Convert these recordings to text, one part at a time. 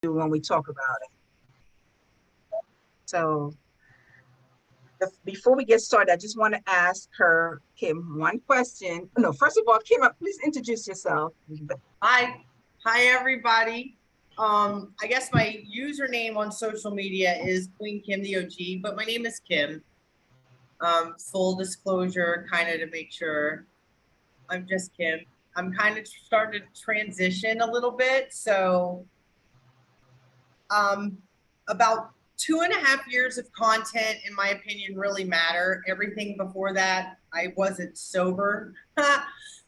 when we talk about it. So before we get started, I just want to ask her, Kim, one question. No, first of all, Kim, please introduce yourself. Hi, hi everybody. I guess my username on social media is Queen Kim the OG, but my name is Kim. Full disclosure, kind of to make sure I'm just Kim. I'm kind of starting to transition a little bit. So about 2.5 years of content, in my opinion, really matter. Everything before that, I wasn't sober.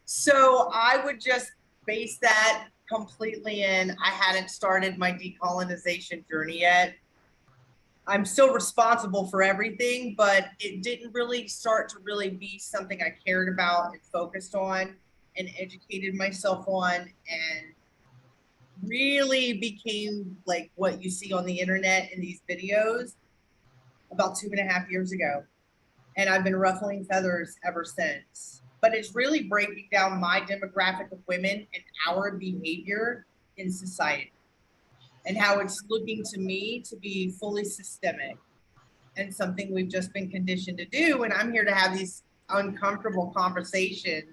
So I would just base that completely in I hadn't started my decolonization journey yet. I'm still responsible for everything, but it didn't really start to really be something I cared about and focused on and educated myself on, and really became like what you see on the internet in these videos about 2.5 years ago. And I've been ruffling feathers ever since. But it's really breaking down my demographic of women and our behavior in society and how it's looking to me to be fully systemic and something we've just been conditioned to do. And I'm here to have these uncomfortable conversations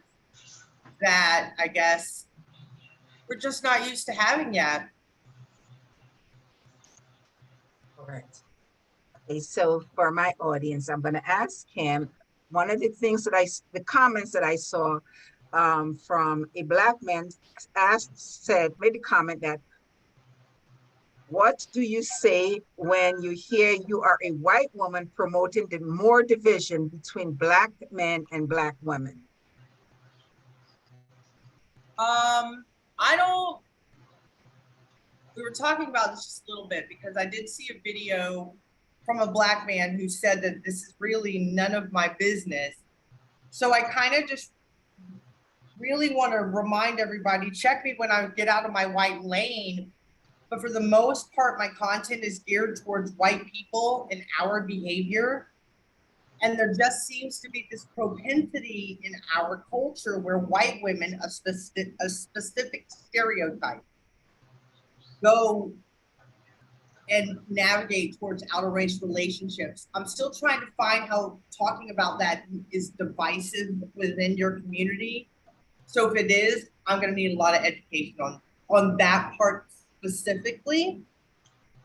that I guess we're just not used to having yet. Correct. Okay, so for my audience, I'm going to ask him one of the things that the comments that I saw from a Black man made a comment that, what do you say when you hear you are a white woman promoting the more division between Black men and Black women? I don't, we were talking about this just a little bit because I did see a video from a Black man who said that this is really none of my business. So I kind of just really want to remind everybody, check me when I get out of my white lane. But for the most part, my content is geared towards white people and our behavior. And there just seems to be this propensity in our culture where white women, a specific stereotype, go and navigate towards outer race relationships. I'm still trying to find how talking about that is divisive within your community. So if it is, I'm going to need a lot of education on that part specifically.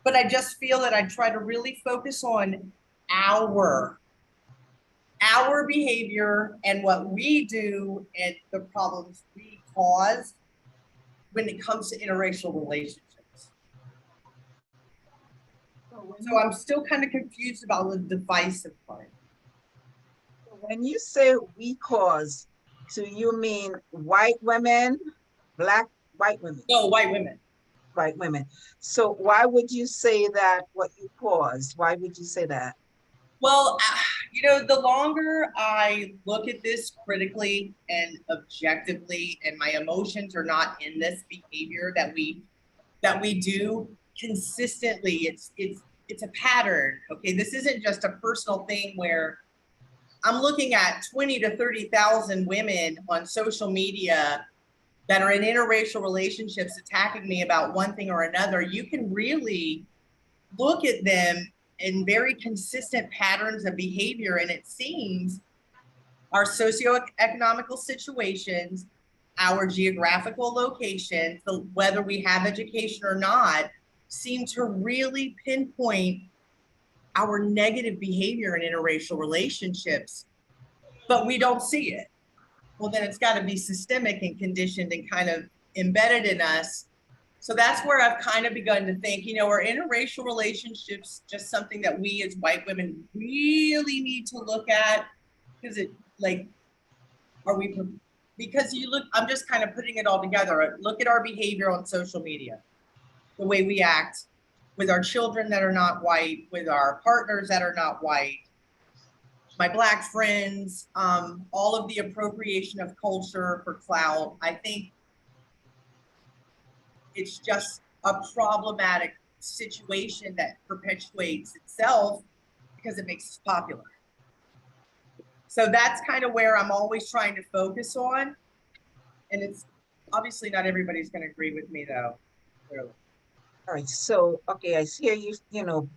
But I just feel that I try to really focus on our behavior and what we do and the problems we cause when it comes to interracial relationships. So I'm still kind of confused about the divisive part. When you say we cause, do you mean white women, Black white women? No, white women. White women. So why would you say that what you caused? Why would you say that? Well, the longer I look at this critically and objectively, and my emotions are not in this behavior that we do consistently, it's a pattern. Okay, this isn't just a personal thing where I'm looking at 20 to 30,000 women on social media that are in interracial relationships attacking me about one thing or another. You can really look at them in very consistent patterns of behavior. And it seems our socioeconomical situations, our geographical locations, whether we have education or not, seem to really pinpoint our negative behavior in interracial relationships, but we don't see it. Well, then it's got to be systemic and conditioned and kind of embedded in us. So that's where I've kind of begun to think, are interracial relationships just something that we as white women really need to look at? Because because I'm just kind of putting it all together. Look at our behavior on social media, the way we act with our children that are not white, with our partners that are not white, my Black friends, all of the appropriation of culture for clout. I think it's just a problematic situation that perpetuates itself because it makes us popular. So that's kind of where I'm always trying to focus on. And it's obviously not everybody's going to agree with me, though, clearly. All right. So, okay, I see you,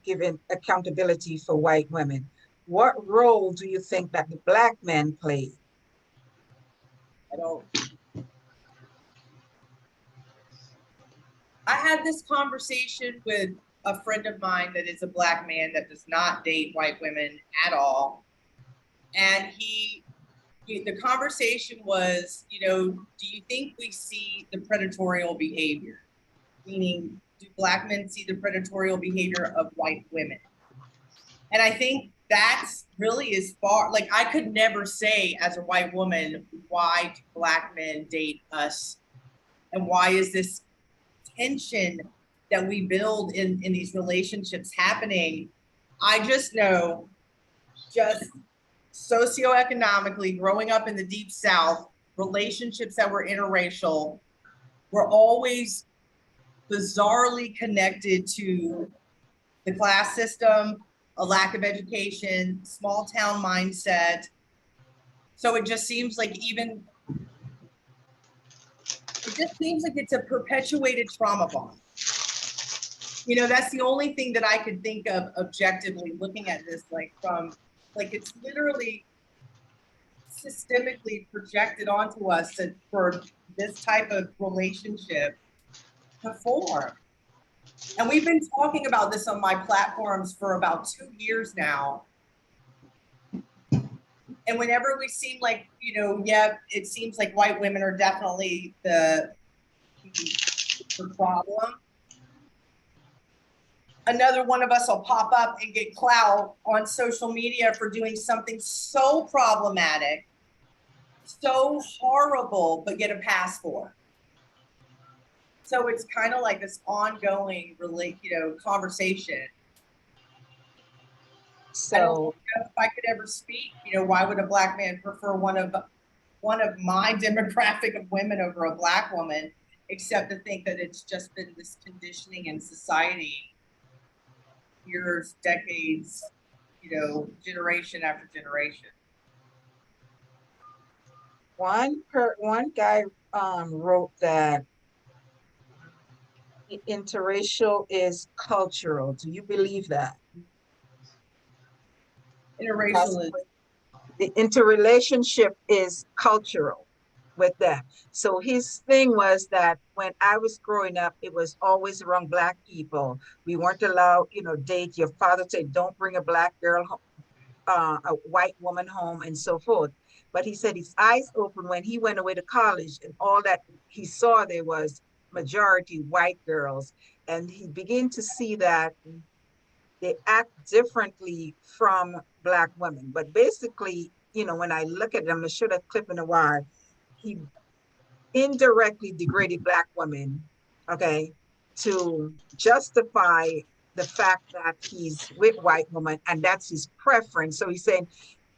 giving accountability for white women. What role do you think that the black men play? I don't. I had this conversation with a friend of mine that is a black man that does not date white women at all, and the conversation was, do you think we see the predatorial behavior? Meaning, do black men see the predatorial behavior of white women? And I think that's really as far, like, I could never say as a white woman, why do black men date us? And why is this tension that we build in these relationships happening? I just know, just socioeconomically, growing up in the deep South, relationships that were interracial were always bizarrely connected to the class system, a lack of education, small town mindset. So it just seems like it's a perpetuated trauma bond. That's the only thing that I could think of objectively looking at this, like it's literally systemically projected onto us for this type of relationship to form. And we've been talking about this on my platforms for about 2 years now. And whenever we seem like, it seems like white women are definitely the problem, another one of us will pop up and get clout on social media for doing something so problematic, so horrible, but get a pass for. So it's kind of like this ongoing, conversation. I don't know if I could ever speak. Why would a black man prefer one of my demographic of women over a black woman, except to think that it's just been this conditioning in society, years, decades, generation after generation. One guy wrote that interracial is cultural. Do you believe that? Interracial is The interrelationship is cultural with that. So his thing was that when I was growing up, it was always around black people. We weren't allowed, date. Your father said, don't bring a black girl, a white woman home, and so forth. But he said his eyes opened when he went away to college, and all that he saw there was majority white girls, and he began to see that they act differently from black women. But basically, when I look at them, I should have clip in a while. He indirectly degraded black women, okay, to justify the fact that he's with white women and that's his preference. So he's saying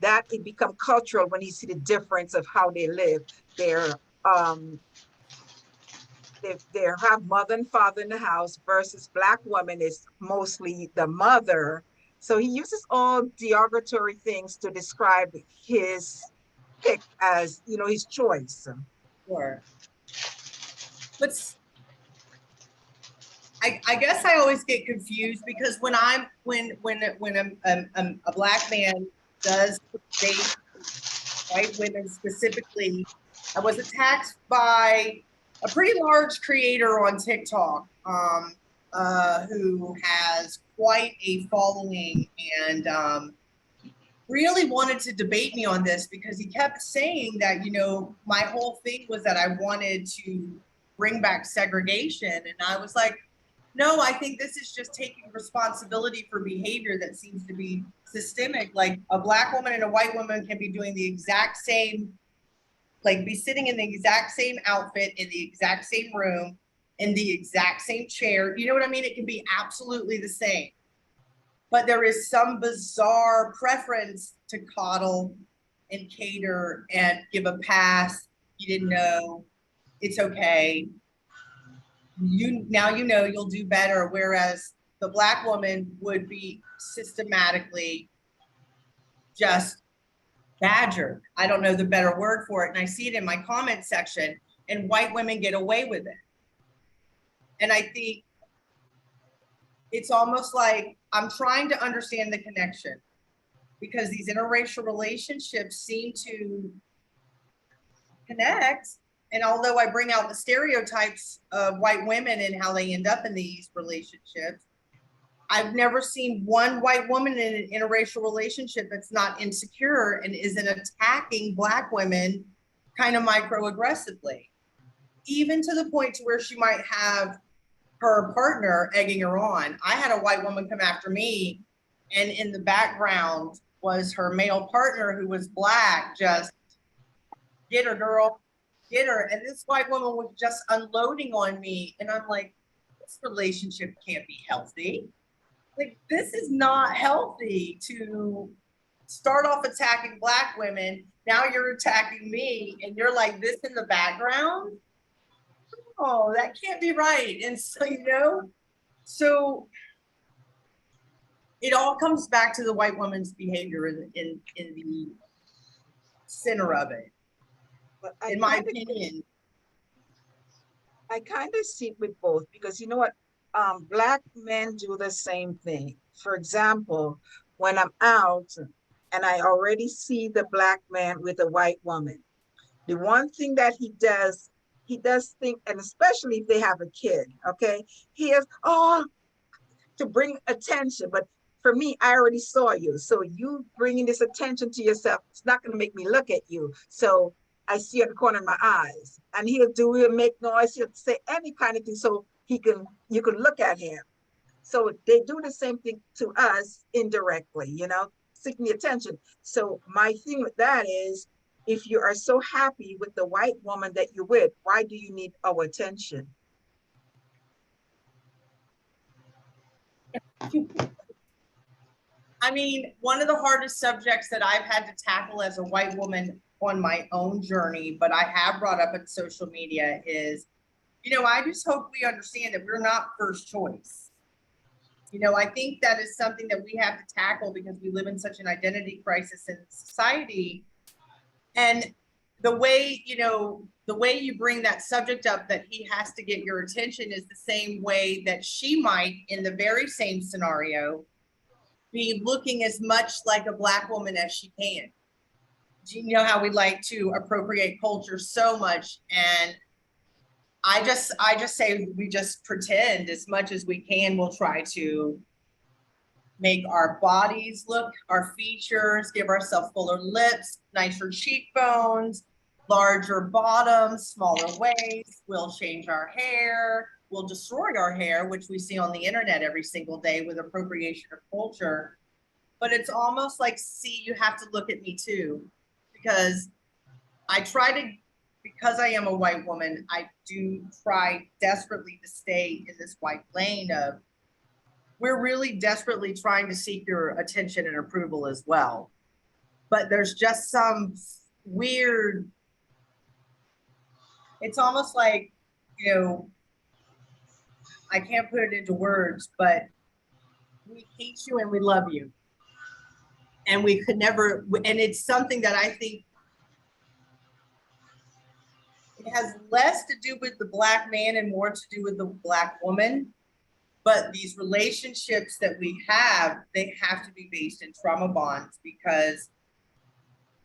that it become cultural when you see the difference of how they live. They're they have mother and father in the house versus black woman is mostly the mother. So he uses all derogatory things to describe his pick as, his choice. sure. But I guess I always get confused because when a black man does date white women specifically, I was attacked by a pretty large creator on TikTok, who has quite a following, and really wanted to debate me on this because he kept saying that, my whole thing was that I wanted to bring back segregation. And I was like, no, I think this is just taking responsibility for behavior that seems to be systemic. Like, a black woman and a white woman can be doing the exact same, like be sitting in the exact same outfit, in the exact same room, in the exact same chair. You know what I mean? It can be absolutely the same. But there is some bizarre preference to coddle and cater and give a pass. You didn't know, it's okay. Now you'll do better. Whereas the black woman would be systematically just badgered. I don't know the better word for it. And I see it in my comment section, and white women get away with it. And I think it's almost like I'm trying to understand the connection, because these interracial relationships seem to connect. And although I bring out the stereotypes of white women and how they end up in these relationships, I've never seen one white woman in an interracial relationship that's not insecure and isn't attacking Black women kind of microaggressively, even to the point to where she might have her partner egging her on. I had a white woman come after me, and in the background was her male partner who was Black, just get her, girl, get her. And this white woman was just unloading on me. And I'm like, this relationship can't be healthy. Like, this is not healthy to start off attacking Black women. Now you're attacking me, and you're like this in the background. Oh, that can't be right. And so, so it all comes back to the white woman's behavior in the center of it, in my opinion. I kind of see it with both because you know what? Black men do the same thing. For example, when I'm out and I already see the Black man with a white woman, the one thing that he does think, and especially if they have a kid, okay, he is, oh, to bring attention. But for me, I already saw you. So you bringing this attention to yourself, it's not going to make me look at you. So I see at the corner of my eyes. And he'll make noise, he'll say any kind of thing so you can look at him. So they do the same thing to us indirectly, seeking the attention. So my thing with that is if you are so happy with the white woman that you're with, why do you need our attention? I mean, one of the hardest subjects that I've had to tackle as a white woman on my own journey, but I have brought up on social media is, I just hope we understand that we're not first choice. I think that is something that we have to tackle because we live in such an identity crisis in society. And the way you bring that subject up, that he has to get your attention, is the same way that she might, in the very same scenario, be looking as much like a Black woman as she can. You know how we like to appropriate culture so much, and I just say we just pretend as much as we can. We'll try to make our bodies look, our features, give ourselves fuller lips, nicer cheekbones, larger bottoms, smaller waist. We'll change our hair. We'll destroy our hair, which we see on the internet every single day with appropriation of culture. But it's almost like, see, you have to look at me too, because because I am a white woman, I do try desperately to stay in this white lane of, we're really desperately trying to seek your attention and approval as well. But there's just some weird, it's almost like, I can't put it into words, but we hate you and we love you. And we could never, and it's something that I think it has less to do with the Black man and more to do with the Black woman. But these relationships that we have, they have to be based in trauma bonds, because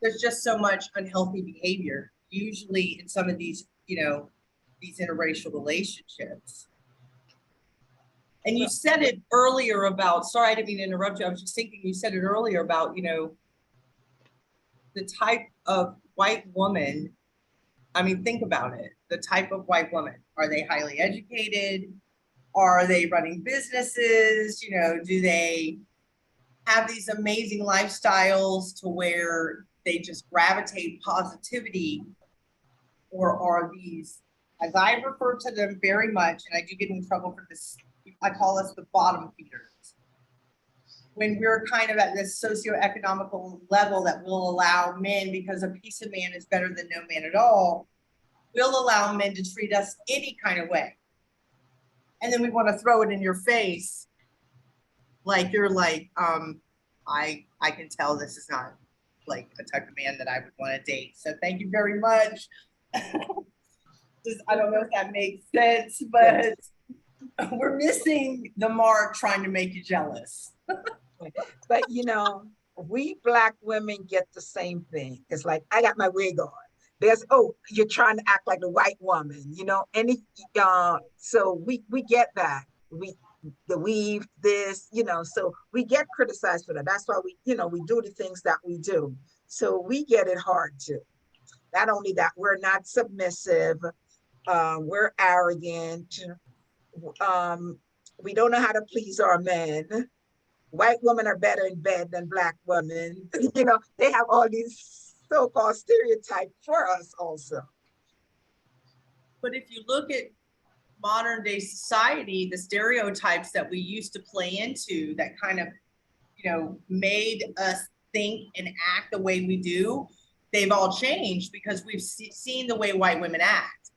there's just so much unhealthy behavior, usually in some of these, these interracial relationships. And you said it earlier about, sorry, I didn't mean to interrupt you. I was just thinking, you said it earlier about, the type of white woman. I mean, think about it. The type of white woman. Are they highly educated? Are they running businesses? Do they have these amazing lifestyles to where they just gravitate positivity? Or are these, as I refer to them very much, and I do get in trouble for this, I call us the bottom feeders. When we're kind of at this socioeconomical level that will allow men, because a piece of man is better than no man at all, we'll allow men to treat us any kind of way. And then we want to throw it in your face. Like, you're like, I can tell this is not like a type of man that I would want to date. So thank you very much. I don't know if that makes sense, but we're missing the mark trying to make you jealous. But you know, we Black women get the same thing. It's like, I got my wig on. There's, oh, you're trying to act like the white woman, you know, so we get that. We the weave, this, you know, so we get criticized for that. That's why we, you know, we do the things that we do. So we get it hard too. Not only that, we're not submissive, we're arrogant, um, we don't know how to please our men. White women are better in bed than Black women. You know, they have all these so-called stereotypes for us also. But if you look at modern day society, the stereotypes that we used to play into that kind of, you know, made us think and act the way we do, they've all changed because we've seen the way white women act.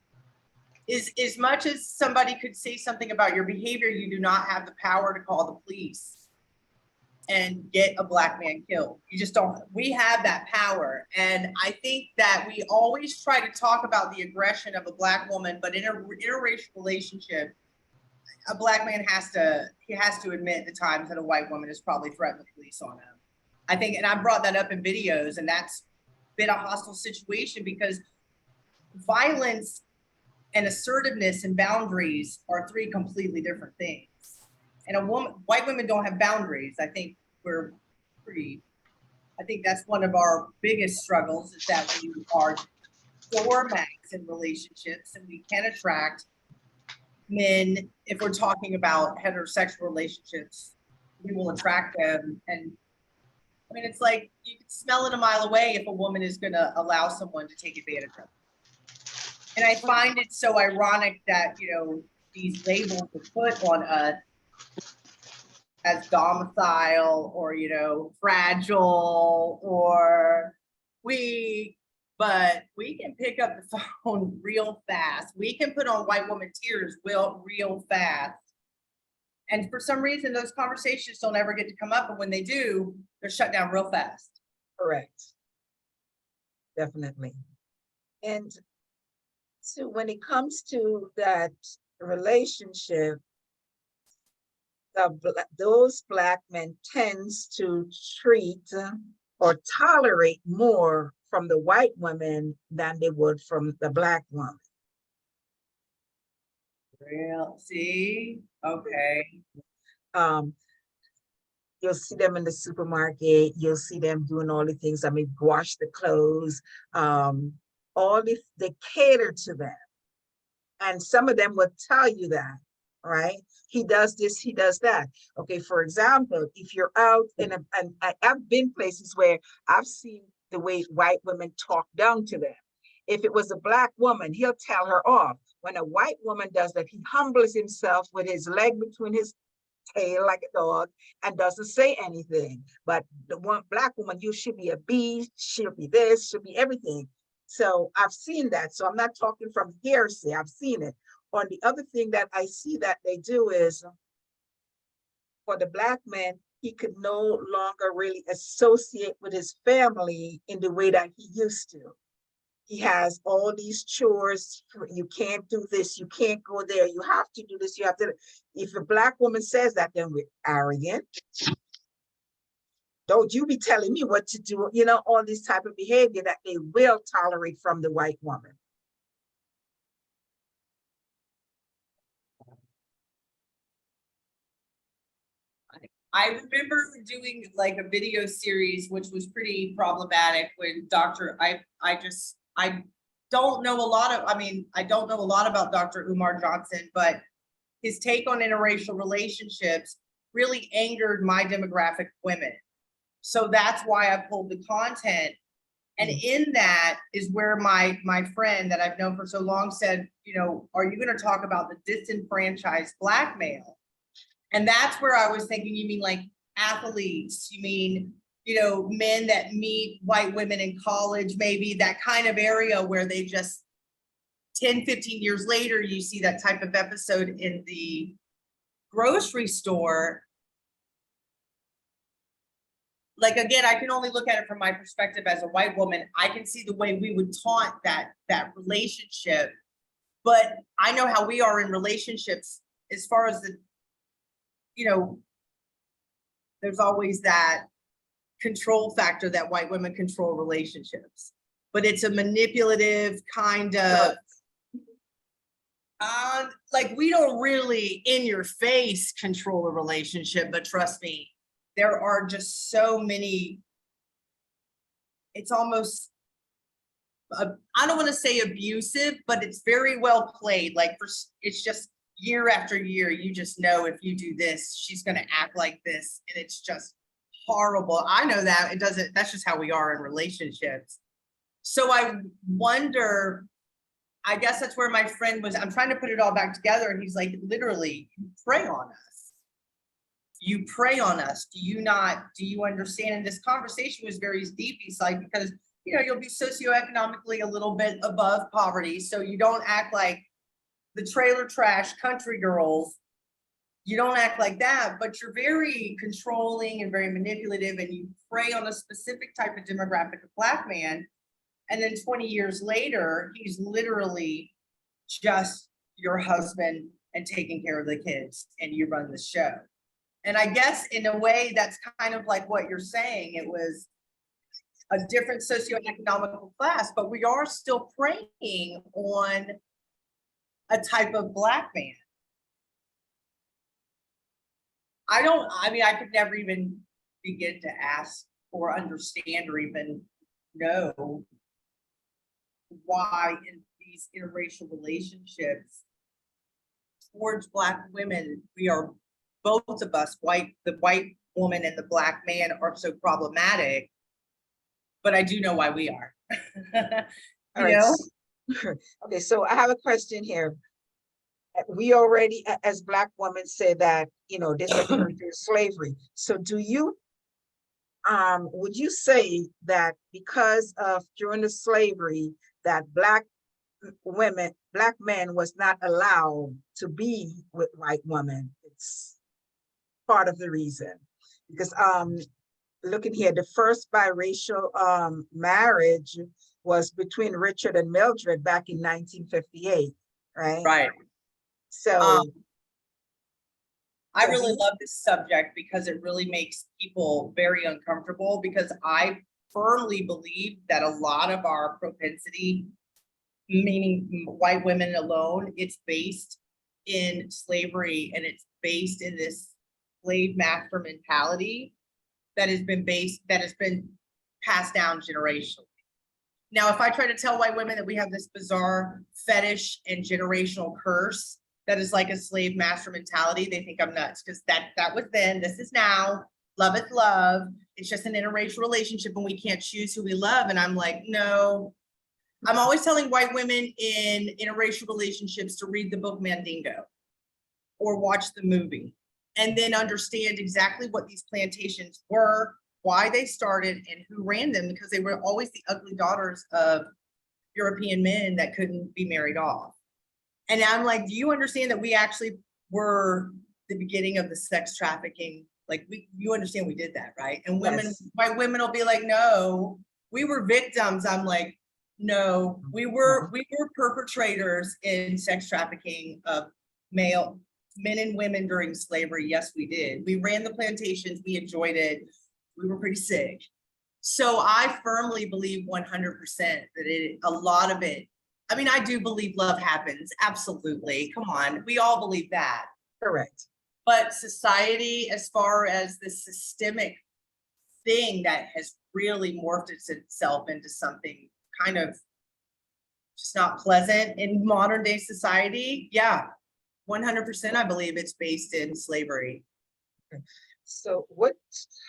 As much as somebody could say something about your behavior, you do not have the power to call the police and get a Black man killed. You just don't. We have that power. And I think that we always try to talk about the aggression of a Black woman, but in a interracial relationship, a Black man has to admit the times that a white woman has probably threatened the police on him. I think, and I brought that up in videos, and that's been a hostile situation because violence and assertiveness and boundaries are three completely different things. And white women don't have boundaries. I think I think that's one of our biggest struggles is that we are doormats in relationships and we can attract men. If we're talking about heterosexual relationships, we will attract them. And I mean, it's like you can smell it a mile away if a woman is going to allow someone to take advantage of it. And I find it so ironic that, you know, these labels are put on us as domicile or, you know, fragile or weak, but we can pick up the phone real fast. We can put on white woman tears real fast. And for some reason, those conversations don't ever get to come up. But when they do, they're shut down real fast. Correct. Definitely. And so when it comes to that relationship, those Black men tends to treat or tolerate more from the white women than they would from the Black woman. Real, see? Okay. You'll see them in the supermarket. You'll see them doing all the things. I mean, wash the clothes. All this, they cater to them. And some of them would tell you that, right? He does this, he does that. Okay, for example, if you're out and I've been places where I've seen the way white women talk down to them. If it was a Black woman, he'll tell her off. When a white woman does that, he humbles himself with his leg between his tail like a dog and doesn't say anything. But the one Black woman, you should be a bee, she'll be this, she'll be everything. So I've seen that. So I'm not talking from hearsay, I've seen it. On the other thing that I see that they do is for the Black man, he could no longer really associate with his family in the way that he used to. He has all these chores. You can't do this. You can't go there. You have to do this. You have to. If a Black woman says that, then we're arrogant. Don't you be telling me what to do. You know, all this type of behavior that they will tolerate from the white woman. I remember doing like a video series, which was pretty problematic when I don't know a lot of, I don't know a lot about Dr. Umar Johnson, but his take on interracial relationships really angered my demographic women. So that's why I pulled the content. And in that is where my friend that I've known for so long said, you know, are you going to talk about the disenfranchised Black male? And that's where I was thinking, you mean like athletes, you mean, you know, men that meet white women in college, maybe that kind of area where they just 10, 15 years later, you see that type of episode in the grocery store. Like, again, I can only look at it from my perspective as a white woman. I can see the way we would taunt that relationship, but I know how we are in relationships as far as the, you know, there's always that control factor that white women control relationships, but it's a manipulative kind of, like, we don't really in your face control a relationship, but trust me, there are just so many, it's almost, I don't want to say abusive, but it's very well played. Like, it's just year after year, you just know if you do this, she's going to act like this. And it's just horrible. I know that it doesn't, that's just how we are in relationships. So I wonder, I guess that's where my friend was, I'm trying to put it all back together. And he's like, literally, you prey on us. You prey on us. Do you understand? And this conversation was very deep. He's like, because, you know, you'll be socioeconomically a little bit above poverty. So you don't act like the trailer trash country girls. You don't act like that, but you're very controlling and very manipulative, and you prey on a specific type of demographic of Black man. And then 20 years later, he's literally just your husband and taking care of the kids, and you run the show. And I guess in a way, that's kind of like what you're saying. It was a different socioeconomical class, but we are still preying on a type of Black man. I mean, I could never even begin to ask or understand or even know why in these interracial relationships towards Black women, we are, both of us, the white woman and the Black man, are so problematic. But I do know why we are. All right. Okay, so I have a question here. We already, as Black women, say that, you know, this occurred through slavery. So do you, would you say that because of during the slavery that Black men was not allowed to be with white women? It's part of the reason. Because looking here, the first biracial marriage was between Richard and Mildred back in 1958, right? Right. So I really love this subject because it really makes people very uncomfortable, because I firmly believe that a lot of our propensity, meaning white women alone, it's based in slavery, and it's based in this slave master mentality that has been passed down generationally. Now, if I try to tell white women that we have this bizarre fetish and generational curse that is like a slave master mentality, they think I'm nuts, because that was then, this is now, love is love. It's just an interracial relationship and we can't choose who we love. And I'm like, no. I'm always telling white women in interracial relationships to read the book Mandingo or watch the movie, and then understand exactly what these plantations were, why they started, and who ran them, because they were always the ugly daughters of European men that couldn't be married off. And I'm like, do you understand that we actually were the beginning of the sex trafficking? Like, you understand we did that, right? And women, yes. White women will be like, no, we were victims. I'm like, no, we were perpetrators in sex trafficking of men and women during slavery. Yes, we did. We ran the plantations. We enjoyed it. We were pretty sick. So I firmly believe 100% that a lot of it, I mean, I do believe love happens. Absolutely. Come on. We all believe that. Correct. But society, as far as the systemic thing that has really morphed itself into something kind of just not pleasant in modern day society. Yeah, 100% I believe it's based in slavery. Okay. So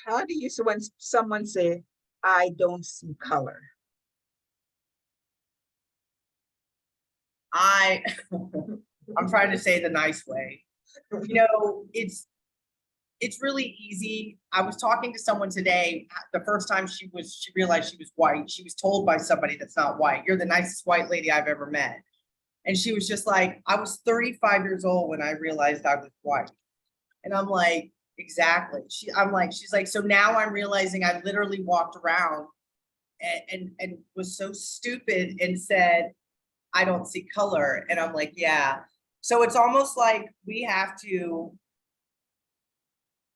how do you, so when someone say, I don't see color? I'm trying to say the nice way. You know, it's really easy. I was talking to someone today, the first time she realized she was white. She was told by somebody that's not white, you're the nicest white lady I've ever met. And she was just like, I was 35 years old when I realized I was white. And I'm like, exactly. She's like, so now I'm realizing I literally walked around and was so stupid and said, I don't see color. And I'm like, yeah. So it's almost like we have to,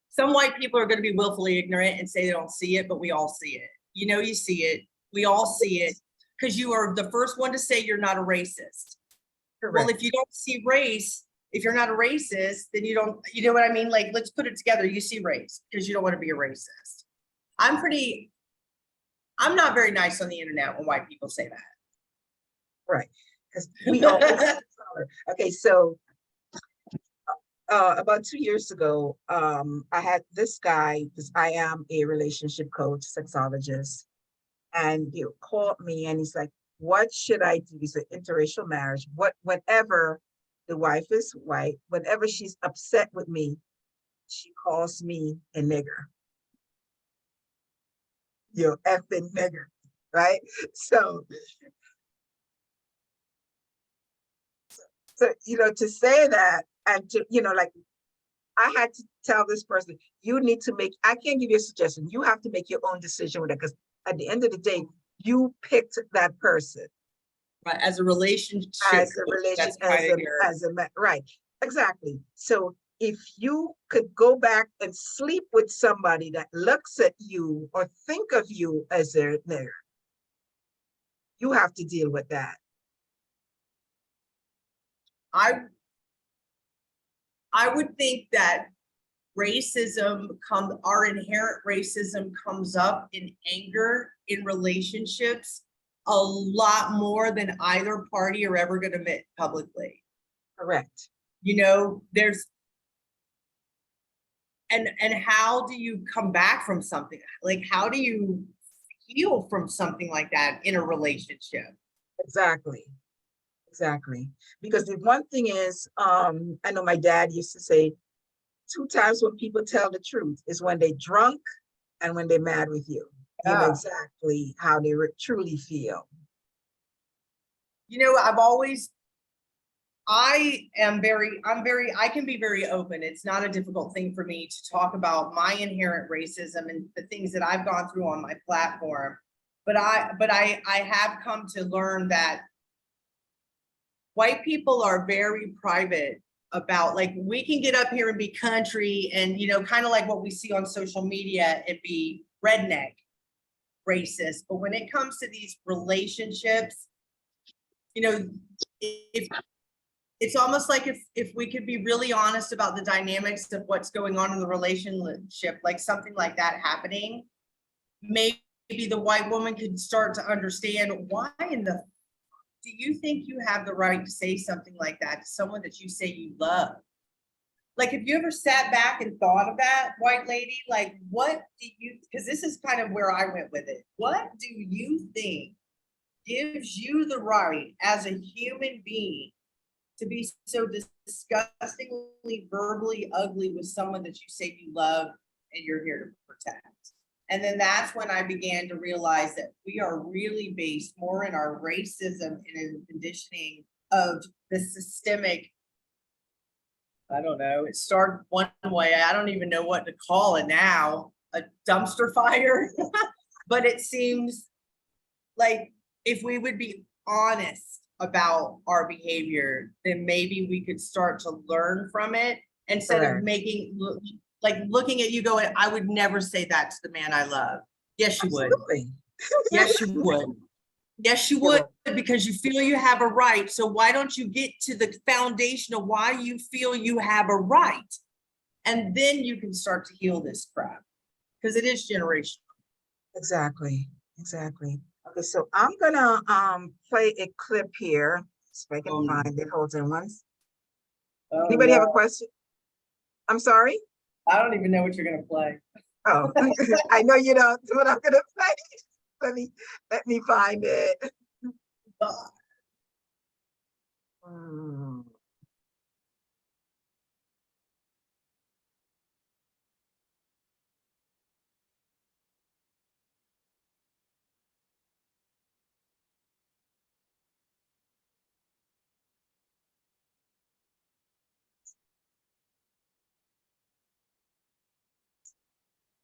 some white people are going to be willfully ignorant and say they don't see it, but we all see it. You know, you see it. We all see it because you are the first one to say you're not a racist. Correct. Well, if you don't see race, if you're not a racist, then you don't, you know what I mean? Like, let's put it together. You see race because you don't want to be a racist. I'm not very nice on the internet when white people say that. Right. Because we always okay, so about 2 years ago, I had this guy, because I am a relationship coach, sexologist, and he called me and he's like, what should I do? He said, interracial marriage. Whenever the wife is white, whenever she's upset with me, she calls me a nigger. You effing nigger, right? So, to say that, and to, like, I had to tell this person, you need to make, I can't give you a suggestion. You have to make your own decision with it, because at the end of the day, you picked that person. Right, as a relationship. As a relationship, right, exactly. So if you could go back and sleep with somebody that looks at you or think of you as their nigger, you have to deal with that. I would think that our inherent racism comes up in anger in relationships a lot more than either party are ever going to admit publicly. Correct. There's, and how do you come back from something? Like, how do you heal from something like that in a relationship? Exactly. Because the one thing is, I know my dad used to say, 2 times when people tell the truth is when they're drunk and when they're mad with you. Yeah. You know exactly how they truly feel. I can be very open. It's not a difficult thing for me to talk about my inherent racism and the things that I've gone through on my platform. But I have come to learn that white people are very private about, like, we can get up here and be country and, kind of like what we see on social media and be redneck racist. But when it comes to these relationships, if it's almost like if we could be really honest about the dynamics of what's going on in the relationship, like something like that happening, maybe the white woman could start to understand, why in the do you think you have the right to say something like that to someone that you say you love? Like, have you ever sat back and thought of that, white lady? Like, what do you, because this is kind of where I went with it. What do you think gives you the right as a human being to be so disgustingly verbally ugly with someone that you say you love and you're here to protect? And then that's when I began to realize that we are really based more in our racism and in conditioning of the systemic, I don't know, it started one way, I don't even know what to call it now, a dumpster fire. But it seems like if we would be honest about our behavior, then maybe we could start to learn from it instead of making, like, looking at you going, I would never say that to the man I love. Yes, you Absolutely. Would. Yes, you would. Yes, you would, because you feel you have a right. So why don't you get to the foundation of why you feel you have a right? And then you can start to heal this crap, because it is generational. Exactly. Okay, so I'm gonna play a clip here, so I can find it. Hold on once. Anybody have a question? I'm sorry? I don't even know what you're gonna play. Oh, I know you don't, but I'm gonna play. Let me find it.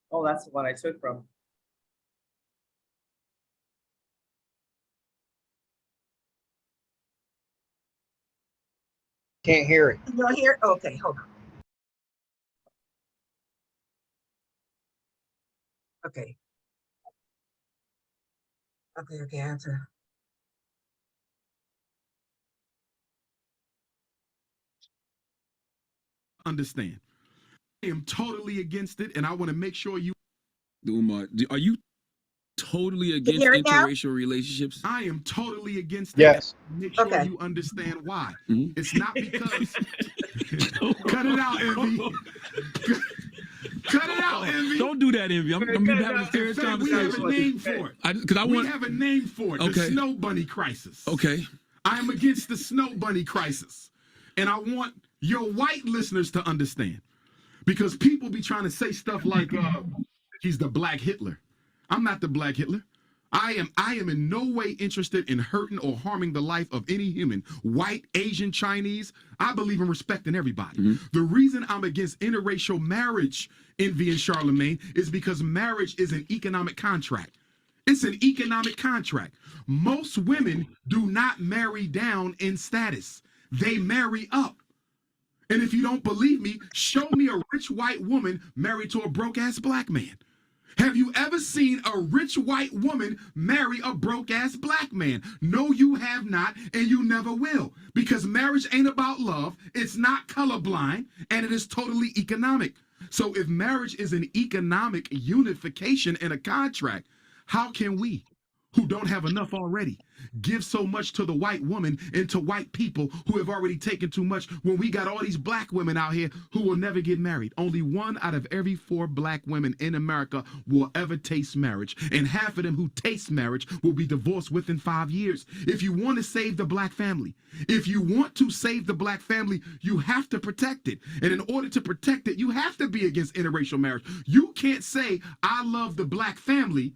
Oh, that's the one I took from. Can't hear it. You don't hear? Okay, hold on. Okay. Okay, I have to. Understand. I am totally against it, and I want to make sure you. Umar, are you totally against hear it now? interracial relationships? I am totally against it. Yes. Make sure Okay. you understand why. Mhm. It's not because. Cut it out, Envy. Cut it out, Envy. Don't do that, Envy. I'm having a serious In fact, we have a conversation. name for it. Because I We want. have a name for it. The Okay. Snow Bunny Crisis. Okay. I am against the Snow Bunny Crisis. And I want your white listeners to understand. Because people be trying to say stuff like, he's the Black Hitler. I'm not the Black Hitler. I am in no way interested in hurting or harming the life of any human, white, Asian, Chinese. I believe in respecting everybody. Mhm. The reason I'm against interracial marriage, Envy and Charlemagne, is because marriage is an economic contract. It's an economic contract. Most women do not marry down in status. They marry up. And if you don't believe me, show me a rich white woman married to a broke-ass black man. Have you ever seen a rich white woman marry a broke-ass black man? No, you have not, and you never will. Because marriage ain't about love, it's not colorblind, and it is totally economic. So if marriage is an economic unification and a contract, how can we, who don't have enough already, give so much to the white woman and to white people who have already taken too much when we got all these black women out here who will never get married? Only 1 out of every 4 black women in America will ever taste marriage, and half of them who taste marriage will be divorced within 5 years. If you want to save the black family, you have to protect it. And in order to protect it, you have to be against interracial marriage. You can't say, I love the black family,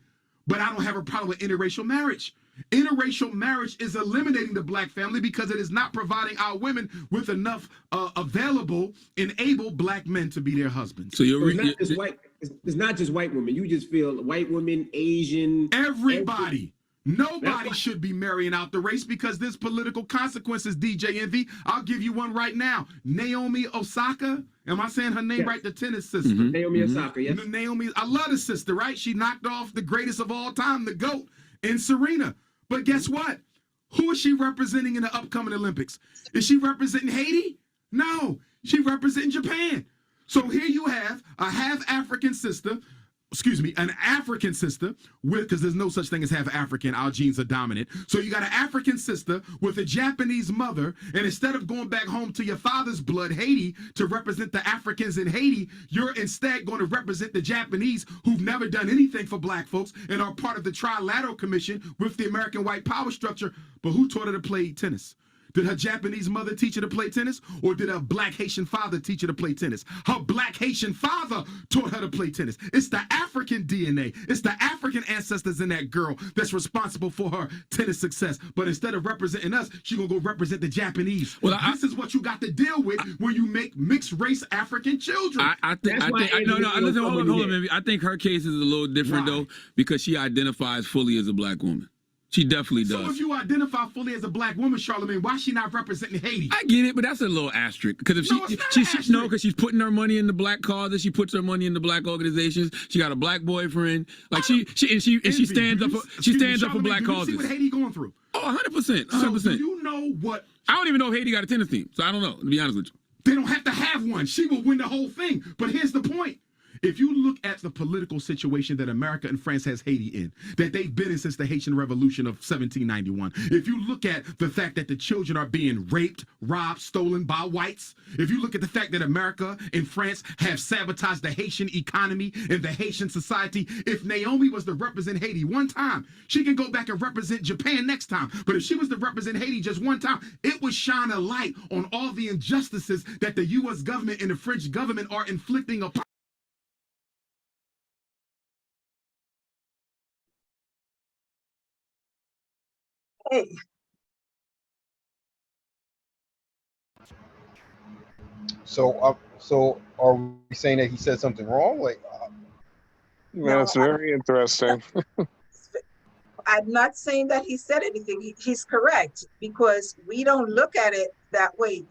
but I don't have a problem with interracial marriage. Interracial marriage is eliminating the black family because it is not providing our women with enough available and able black men to be their husbands. So it's not just white. It's not just white women. You just feel white women, Asian, Everybody. Nobody should be marrying out the race because there's political consequences, DJ Envy. I'll give you one right now. Naomi Osaka. Am I saying her name Yes. right? The tennis sister. Mhm. Naomi Osaka. Yes. Naomi, I love the sister, right? She knocked off the greatest of all time, the GOAT, in Serena. But guess what? Who is she representing in the upcoming Olympics? Is she representing Haiti? No, she representing Japan. So here you have a half African sister, an African sister with, because there's no such thing as half African, our genes are dominant. So you got an African sister with a Japanese mother, and instead of going back home to your father's blood, Haiti, to represent the Africans in Haiti, you're instead going to represent the Japanese who've never done anything for black folks and are part of the Trilateral Commission with the American white power structure. But who taught her to play tennis? Did her Japanese mother teach her to play tennis, or did her black Haitian father teach her to play tennis? Her black Haitian father taught her to play tennis. It's the African DNA. It's the African ancestors in that girl that's responsible for her tennis success. But instead of representing us, she's going to go represent the Japanese. Well, this is what you got to deal with when you make mixed race African children. I think listen, hold on, baby. I think her case is a little different though, because she identifies fully as a black woman. She definitely does. So if you identify fully as a black woman, Charlemagne, why is she not representing Haiti? I get it, but that's a little asterisk. Because if because she's putting her money in the black causes, she puts her money in the black organizations. She got a black boyfriend. Like she stands up for black causes. You see what Haiti going through? Oh, 100%. 100%. So do you know what? I don't even know if Haiti got a tennis team, so I don't know, to be honest with you. They don't have to have one. She will win the whole thing. But here's the point. If you look at the political situation that America and France has Haiti in, that they've been in since the Haitian Revolution of 1791, if you look at the fact that the children are being raped, robbed, stolen by whites, if you look at the fact that America and France have sabotaged the Haitian economy and the Haitian society, if Naomi was to represent Haiti one time, she can go back and represent Japan next time. But if she was to represent Haiti just one time, it would shine a light on all the injustices that the U.S. government and the French government are inflicting upon. Hey, So are we saying that he said something wrong? Like, That's very interesting. I'm not saying that he said anything. He's correct, because we don't look at it that way.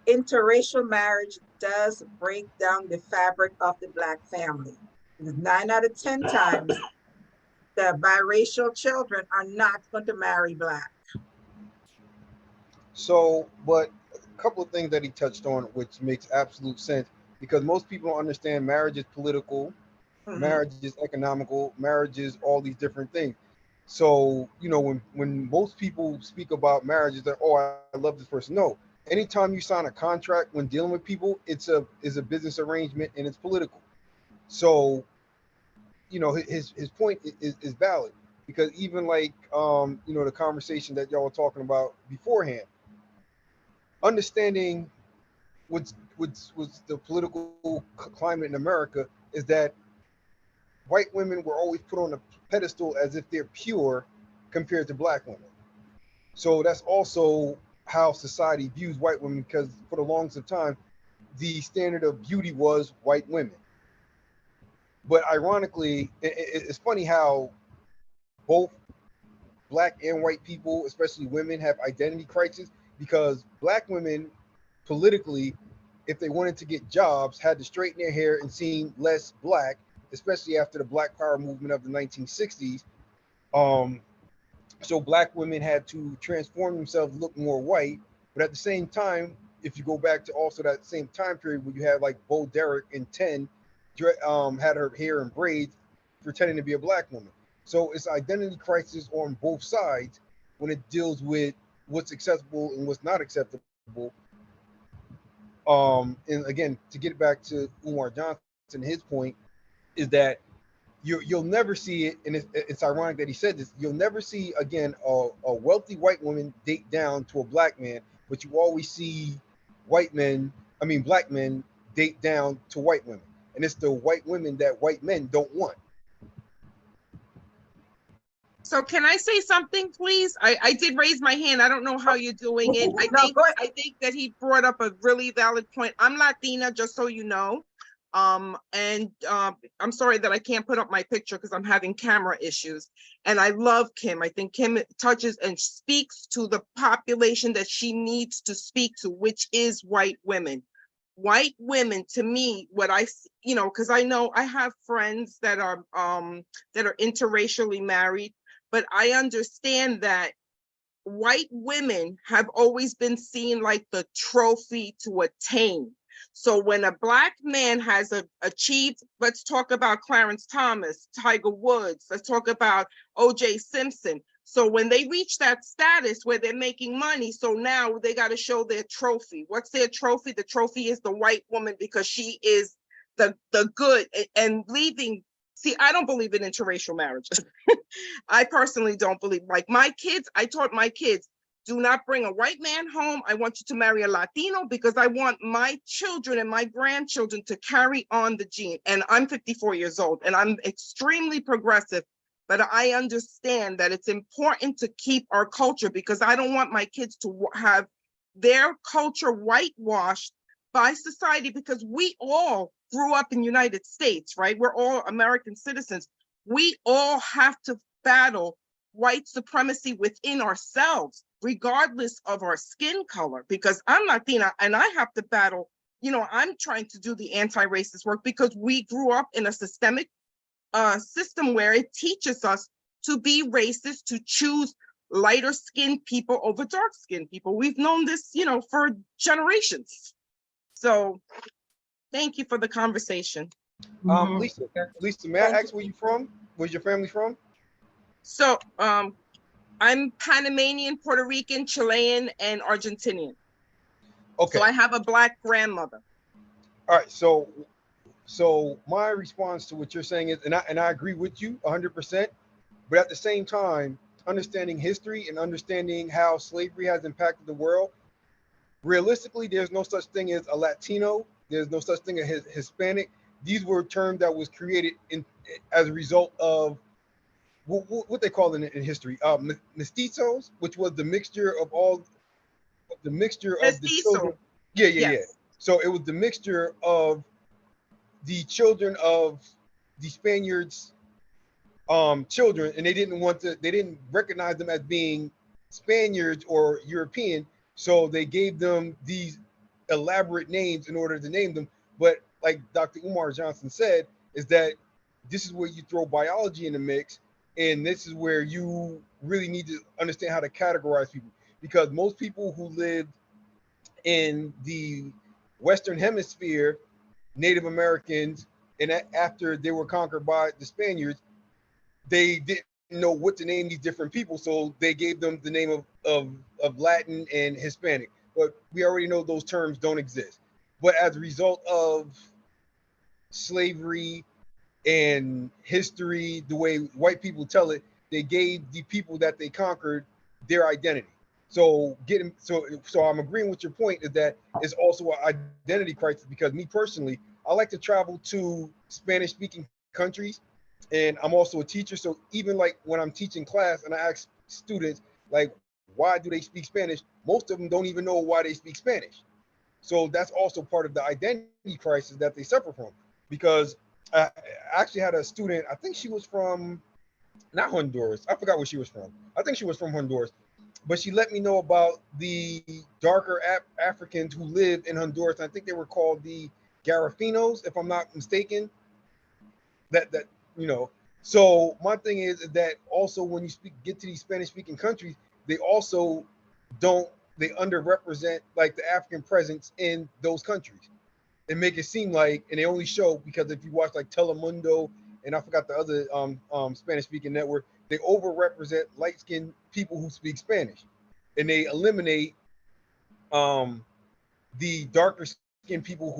interracial marriage does break down the fabric of the Black family. 9 out of 10 times, the biracial children are not going to marry Black. So, but a couple of things that he touched on, which makes absolute sense, because most people don't understand marriage is political, marriage is economical, marriage is all these different things. So, you know, when most people speak about marriage, is that, oh, I love this person. No, anytime you sign a contract when dealing with people, it's a business arrangement and it's political. So, you know, his point is valid, because even like you know, the conversation that y'all were talking about beforehand, understanding what's the political climate in America is that white women were always put on a pedestal as if they're pure compared to Black women. So that's also how society views white women, because for the longest of time, the standard of beauty was white women. But ironically, it's funny how both Black and white people, especially women, have identity crisis, because Black women politically, if they wanted to get jobs, had to straighten their hair and seem less Black, especially after the Black Power movement of the 1960s. So Black women had to transform themselves, look more white. But at the same time, if you go back to also that same time period where you had like Bo Derek and 10 had her hair in braids, pretending to be a Black woman. So it's identity crisis on both sides when it deals with what's acceptable and what's not acceptable. And again, to get back to Umar Johnson, his point is that you'll never see it, and it's ironic that he said this. You'll never see again a wealthy white woman date down to a Black man, but you always see Black men date down to white women, and it's the white women that white men don't want. So can I say something, please? I did raise my hand. I don't know how you're doing it. I think that he brought up a really valid point. I'm Latina, just so you know. I'm sorry that I can't put up my picture because I'm having camera issues. And I love Kim. I think Kim touches and speaks to the population that she needs to speak to, which is white women. White women, to me, what I, you know, because I know I have friends that are interracially married, but I understand that white women have always been seen like the trophy to attain. So when a Black man has achieved, let's talk about Clarence Thomas, Tiger Woods, let's talk about O.J. Simpson. So when they reach that status where they're making money, so now they got to show their trophy. What's their trophy? The trophy is the white woman, because she is the good, and leaving. See, I don't believe in interracial marriages. I personally don't believe. Like my kids, I taught my kids, do not bring a white man home. I want you to marry a Latino, because I want my children and my grandchildren to carry on the gene. And I'm 54 years old and I'm extremely progressive, but I understand that it's important to keep our culture, because I don't want my kids to have their culture whitewashed by society, because we all grew up in the United States, right? We're all American citizens. We all have to battle white supremacy within ourselves, regardless of our skin color, because I'm Latina and I have to battle, you know, I'm trying to do the anti-racist work, because we grew up in a systemic system where it teaches us to be racist, to choose lighter skinned people over dark skinned people. We've known this, you know, for generations. So thank you for the conversation. Lisa, may I ask where you from? Where's your family from? So I'm Panamanian, Puerto Rican, Chilean, and Argentinian. Okay. So I have a Black grandmother. All right. So my response to what you're saying is, and I agree with you 100%, but at the same time, understanding history and understanding how slavery has impacted the world, realistically, there's no such thing as a Latino. There's no such thing as Hispanic. These were terms that was created as a result of what they call in history, mestizos, which was the mixture of the children. Yeah. So it was the mixture of the children of the Spaniards' children, and they didn't recognize them as being Spaniards or European, so they gave them these elaborate names in order to name them. But like Dr. Umar Johnson said, is that this is where you throw biology in the mix, and this is where you really need to understand how to categorize people, because most people who lived in the Western Hemisphere, Native Americans, and after they were conquered by the Spaniards, they didn't know what to name these different people, so they gave them the name of Latin and Hispanic. But we already know those terms don't exist. But as a result of slavery and history, the way white people tell it, they gave the people that they conquered their identity. So I'm agreeing with your point, is that it's also an identity crisis, because me personally, I like to travel to Spanish speaking countries, and I'm also a teacher. So even like when I'm teaching class and I ask students like, why do they speak Spanish? Most of them don't even know why they speak Spanish. So that's also part of the identity crisis that they suffer from, because I actually had a student, I think she was from, not Honduras, I forgot where she was from. I think she was from Honduras, but she let me know about the darker Africans who lived in Honduras. I think they were called the Garafinos, if I'm not mistaken. That you know. So my thing is that also when you get to these Spanish speaking countries, they also don't they underrepresent like the African presence in those countries and make it seem like, and they only show, because if you watch like Telemundo and I forgot the other Spanish speaking network, they overrepresent light skinned people who speak Spanish, and they eliminate the darker skinned people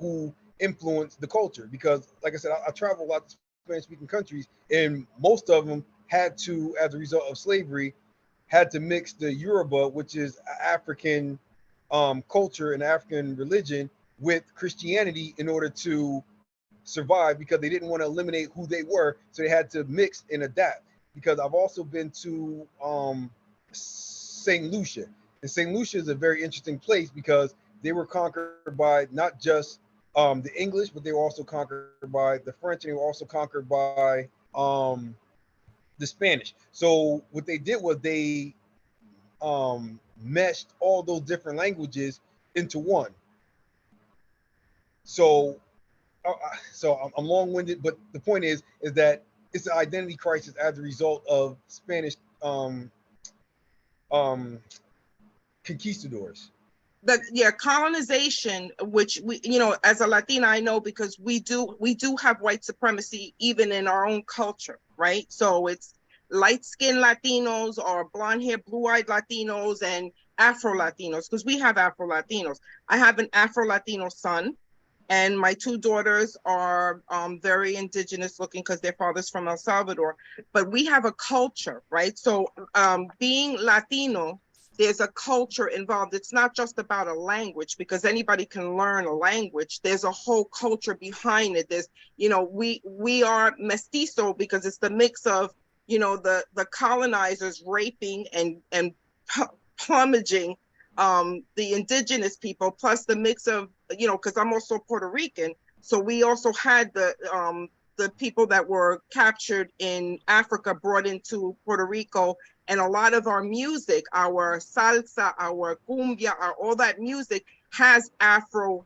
who influence the culture. Because like I said, I travel a lot to Spanish speaking countries, and most of them had to, as a result of slavery, had to mix the Yoruba, which is African culture and African religion, with Christianity in order to survive, because they didn't want to eliminate who they were, so they had to mix and adapt. Because I've also been to St. Lucia, and St. Lucia is a very interesting place because they were conquered by not just the English, but they were also conquered by the French, and they were also conquered by the Spanish. So what they did was they meshed all those different languages into one. So I'm long-winded, but the point is that it's an identity crisis as a result of Spanish um, conquistadors. But yeah, colonization, which we, as a Latina, I know, because we do have white supremacy even in our own culture, right? So it's light-skinned Latinos or blonde-haired, blue-eyed Latinos and Afro-Latinos, because we have Afro-Latinos. I have an Afro-Latino son, and my two daughters are very indigenous looking because their father's from El Salvador. But we have a culture, right? So being Latino, there's a culture involved. It's not just about a language, because anybody can learn a language. There's a whole culture behind it. There's, we are mestizo because it's the mix of, the colonizers raping and plumaging the indigenous people, plus the mix of, because I'm also Puerto Rican. So we also had the people that were captured in Africa brought into Puerto Rico. And a lot of our music, our salsa, our cumbia, all that music has Afro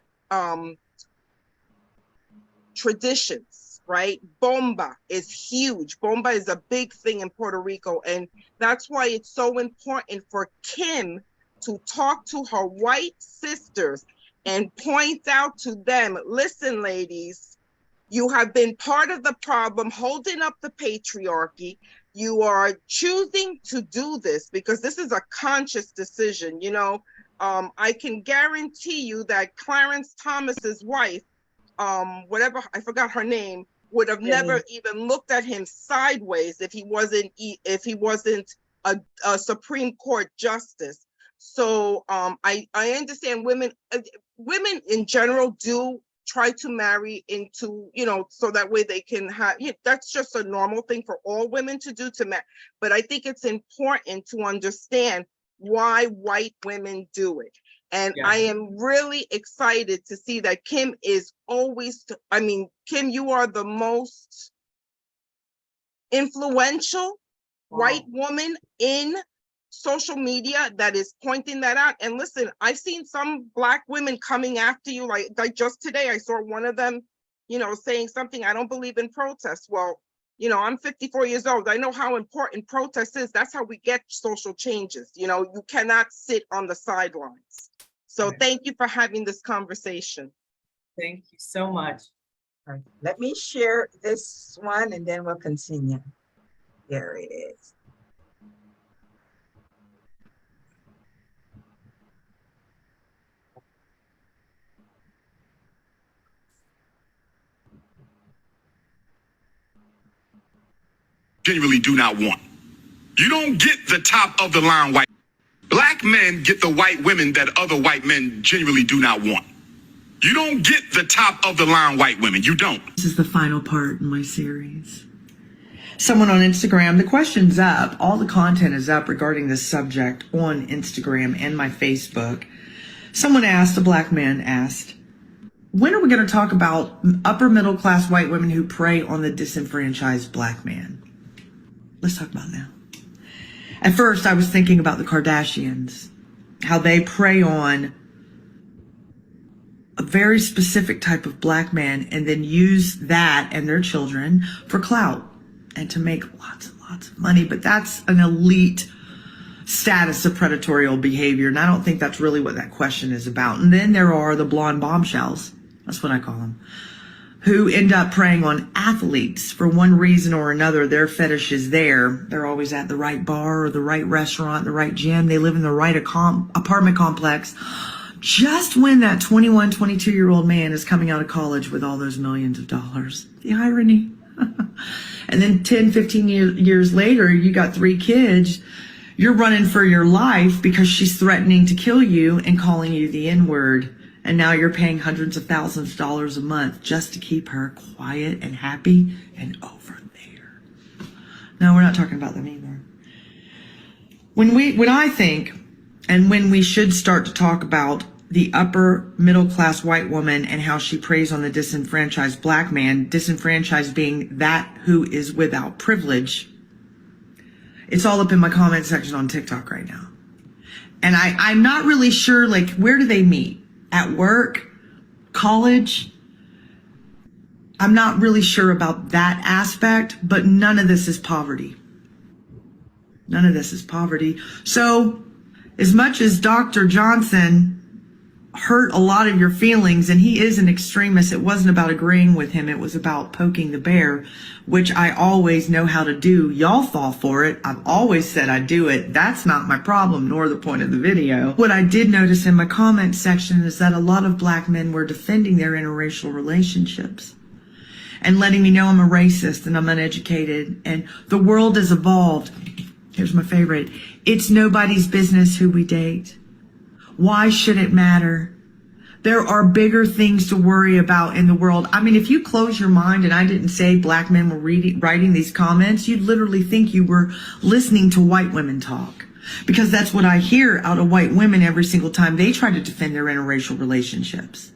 traditions, right? Bomba is huge. Bomba is a big thing in Puerto Rico. And that's why it's so important for Kim to talk to her white sisters and point out to them, listen, ladies, you have been part of the problem, holding up the patriarchy. You are choosing to do this because this is a conscious decision. I can guarantee you that Clarence Thomas's wife, whatever, I forgot her name, would have never even looked at him sideways if he wasn't a Supreme Court justice. So I understand women in general do try to marry into, so that way they can have, that's just a normal thing for all women to do to marry. But I think it's important to understand why white women do it. And I am really excited to see that Kim is always, Kim, you are the most influential white woman in social media that is pointing that out. And listen, I've seen some Black women coming after you, like just today, I saw one of them, saying something, I don't believe in protests. Well, I'm 54 years old. I know how important protest is. That's how we get social changes. You cannot sit on the sidelines. So thank you for having this conversation. Thank you so much. All right. Let me share this one and then we'll continue. There it is. Genuinely do not want. You don't get the top of the line white. Black men get the white women that other white men genuinely do not want. You don't get the top of the line white women. You don't. This is the final part in my series. Someone on Instagram, the question's up. All the content is up regarding this subject on Instagram and my Facebook. Someone asked, a Black man asked, when are we going to talk about upper middle class white women who prey on the disenfranchised Black man? Let's talk about it now. At first, I was thinking about the Kardashians, how they prey on a very specific type of Black man and then use that and their children for clout and to make lots and lots of money. But that's an elite status of predatory behavior. And I don't think that's really what that question is about. And then there are the blonde bombshells, that's what I call them, who end up preying on athletes for one reason or another. Their fetish is there. They're always at the right bar or the right restaurant, the right gym. They live in the right apartment complex. Just when that 21, 22-year-old man is coming out of college with all those millions of dollars. The irony. And then 10, 15 years later, you got 3 kids. You're running for your life because she's threatening to kill you and calling you the N-word. And now you're paying hundreds of thousands of dollars a month just to keep her quiet and happy and over there. No, we're not talking about them either. When I think, and when we should start to talk about the upper middle class white woman and how she preys on the disenfranchised Black man, disenfranchised being that who is without privilege, it's all up in my comment section on TikTok right now. And I'm not really sure, like, where do they meet? At work? College? I'm not really sure about that aspect, but none of this is poverty. None of this is poverty. So as much as Dr. Johnson hurt a lot of your feelings, and he is an extremist, it wasn't about agreeing with him, it was about poking the bear, which I always know how to do. Y'all fall for it. I've always said I do it. That's not my problem, nor the point of the video. What I did notice in my comment section is that a lot of Black men were defending their interracial relationships and letting me know I'm a racist and I'm uneducated and the world has evolved. Here's my favorite. It's nobody's business who we date. Why should it matter? There are bigger things to worry about in the world. I mean, if you close your mind, and I didn't say Black men were writing these comments, you'd literally think you were listening to white women talk. Because that's what I hear out of white women every single time they try to defend their interracial relationships.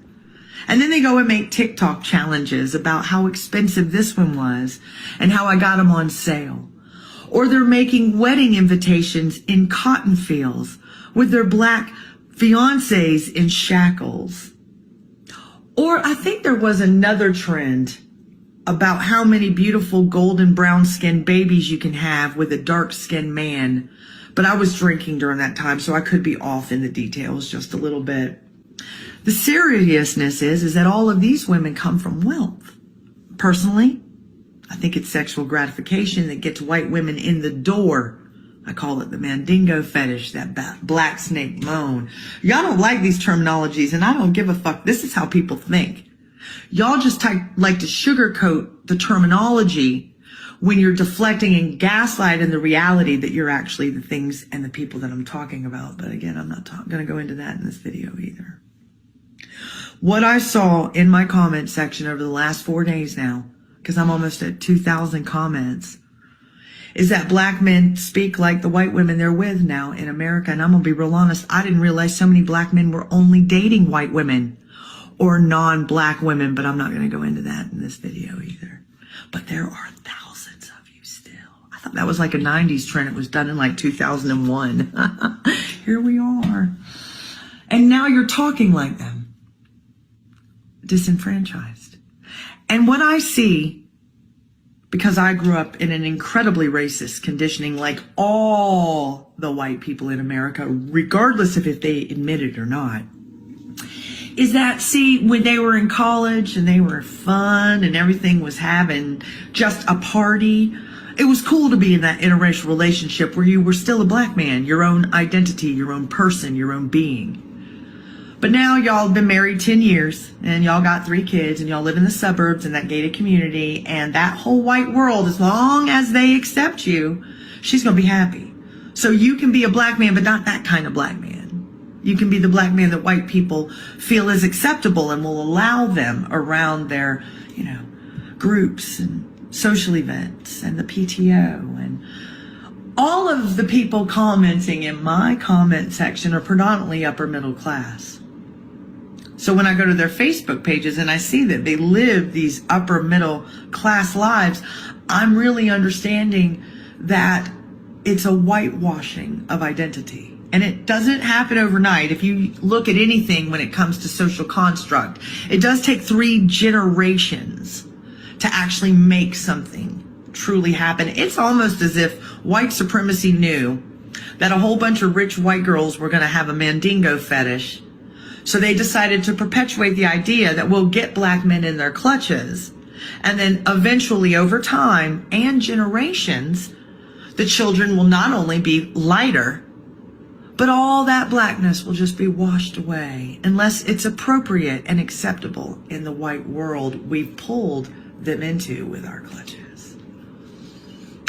And then they go and make TikTok challenges about how expensive this one was and how I got them on sale. Or they're making wedding invitations in cotton fields with their Black fiancés in shackles. Or I think there was another trend about how many beautiful golden brown skinned babies you can have with a dark skinned man. But I was drinking during that time, so I could be off in the details just a little bit. The seriousness is that all of these women come from wealth. Personally, I think it's sexual gratification that gets white women in the door. I call it the mandingo fetish, that black snake moan. Y'all don't like these terminologies, and I don't give a fuck. This is how people think. Y'all just like to sugarcoat the terminology when you're deflecting and gaslighting the reality that you're actually the things and the people that I'm talking about. But again, I'm not going to go into that in this video either. What I saw in my comment section over the last 4 days now, because I'm almost at 2,000 comments, is that Black men speak like the white women they're with now in America. And I'm going to be real honest, I didn't realize so many Black men were only dating white women or non-Black women, but I'm not going to go into that in this video either. But there are thousands of you still. I thought That was like a 90s trend. It was done in like 2001. Here we are. And now you're talking like them. Disenfranchised. And what I see, because I grew up in an incredibly racist conditioning like all the white people in America, regardless of if they admit it or not, is that, see, when they were in college and they were fun and everything was having just a party, it was cool to be in that interracial relationship where you were still a black man, your own identity, your own person, your own being. But now y'all have been married 10 years and y'all got 3 kids and y'all live in the suburbs in that gated community, and that whole white world, as long as they accept you, she's going to be happy. So you can be a black man, but not that kind of black man. You can be the black man that white people feel is acceptable and will allow them around their, groups and social events and the PTO. And all of the people commenting in my comment section are predominantly upper middle class. So when I go to their Facebook pages and I see that they live these upper middle class lives, I'm really understanding that it's a whitewashing of identity. And it doesn't happen overnight. If you look at anything when it comes to social construct, it does take 3 generations to actually make something truly happen. It's almost as if white supremacy knew that a whole bunch of rich white girls were going to have a mandingo fetish. So they decided to perpetuate the idea that we'll get black men in their clutches. And then eventually, over time and generations, the children will not only be lighter, but all that blackness will just be washed away unless it's appropriate and acceptable in the white world we've pulled them into with our clutches.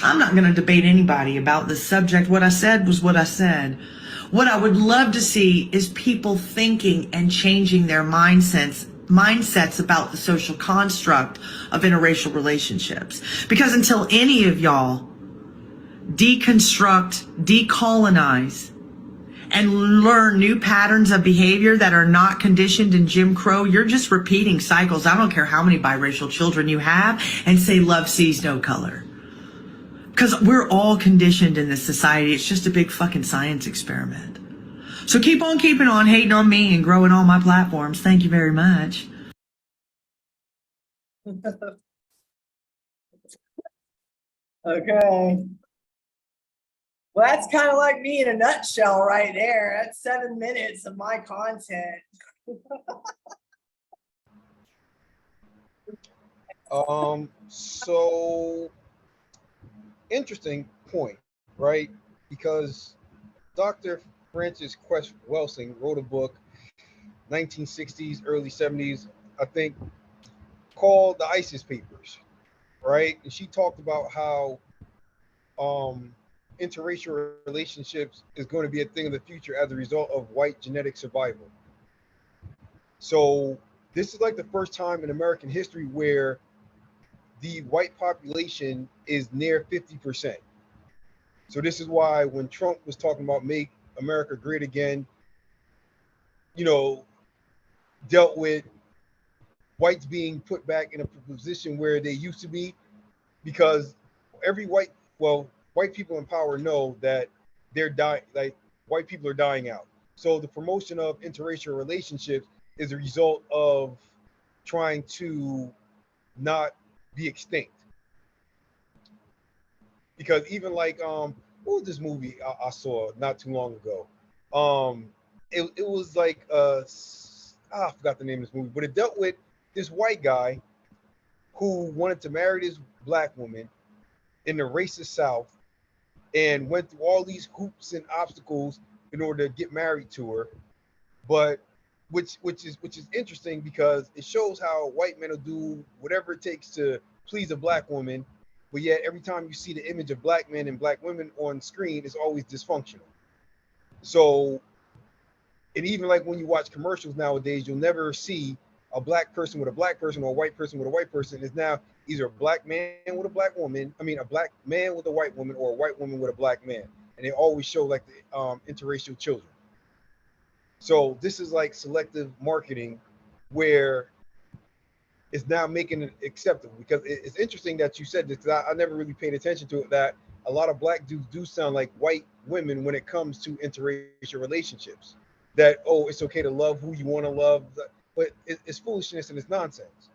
I'm not going to debate anybody about this subject. What I said was what I said. What I would love to see is people thinking and changing their mindsets about the social construct of interracial relationships. Because until any of y'all deconstruct, decolonize, and learn new patterns of behavior that are not conditioned in Jim Crow, you're just repeating cycles. I don't care how many biracial children you have and say love sees no color. Because we're all conditioned in this society. It's just a big fucking science experiment. So keep on keeping on hating on me and growing all my platforms. Thank you very much. Okay. Well, that's kind of like me in a nutshell right there. That's 7 minutes of my content. So interesting point, right? Because Dr. Francis Quest Welsing wrote a book, 1960s, early 70s, I think, called The ISIS Papers, right? And she talked about how interracial relationships is going to be a thing of the future as a result of white genetic survival. So this is like the first time in American history where the white population is near 50%. So this is why when Trump was talking about make America great again, dealt with whites being put back in a position where they used to be, because white people in power know that they're dying, like white people are dying out. So the promotion of interracial relationships is a result of trying to not be extinct. Because even like what was this movie I saw not too long ago? It was like I forgot the name of this movie, but it dealt with this white guy who wanted to marry this black woman in the racist South and went through all these hoops and obstacles in order to get married to her. But which is interesting because it shows how white men will do whatever it takes to please a black woman, but yet every time you see the image of black men and black women on screen, it's always dysfunctional. So, and even like when you watch commercials nowadays, you'll never see a black person with a black person or a white person with a white person. It's now either a black man with a black woman, a black man with a white woman, or a white woman with a black man. And they always show like the interracial children. So this is like selective marketing where it's now making it acceptable. Because it's interesting that you said this, because I never really paid attention to it, that a lot of black dudes do sound like white women when it comes to interracial relationships. That, oh, it's okay to love who you want to love, but it's foolishness and it's nonsense.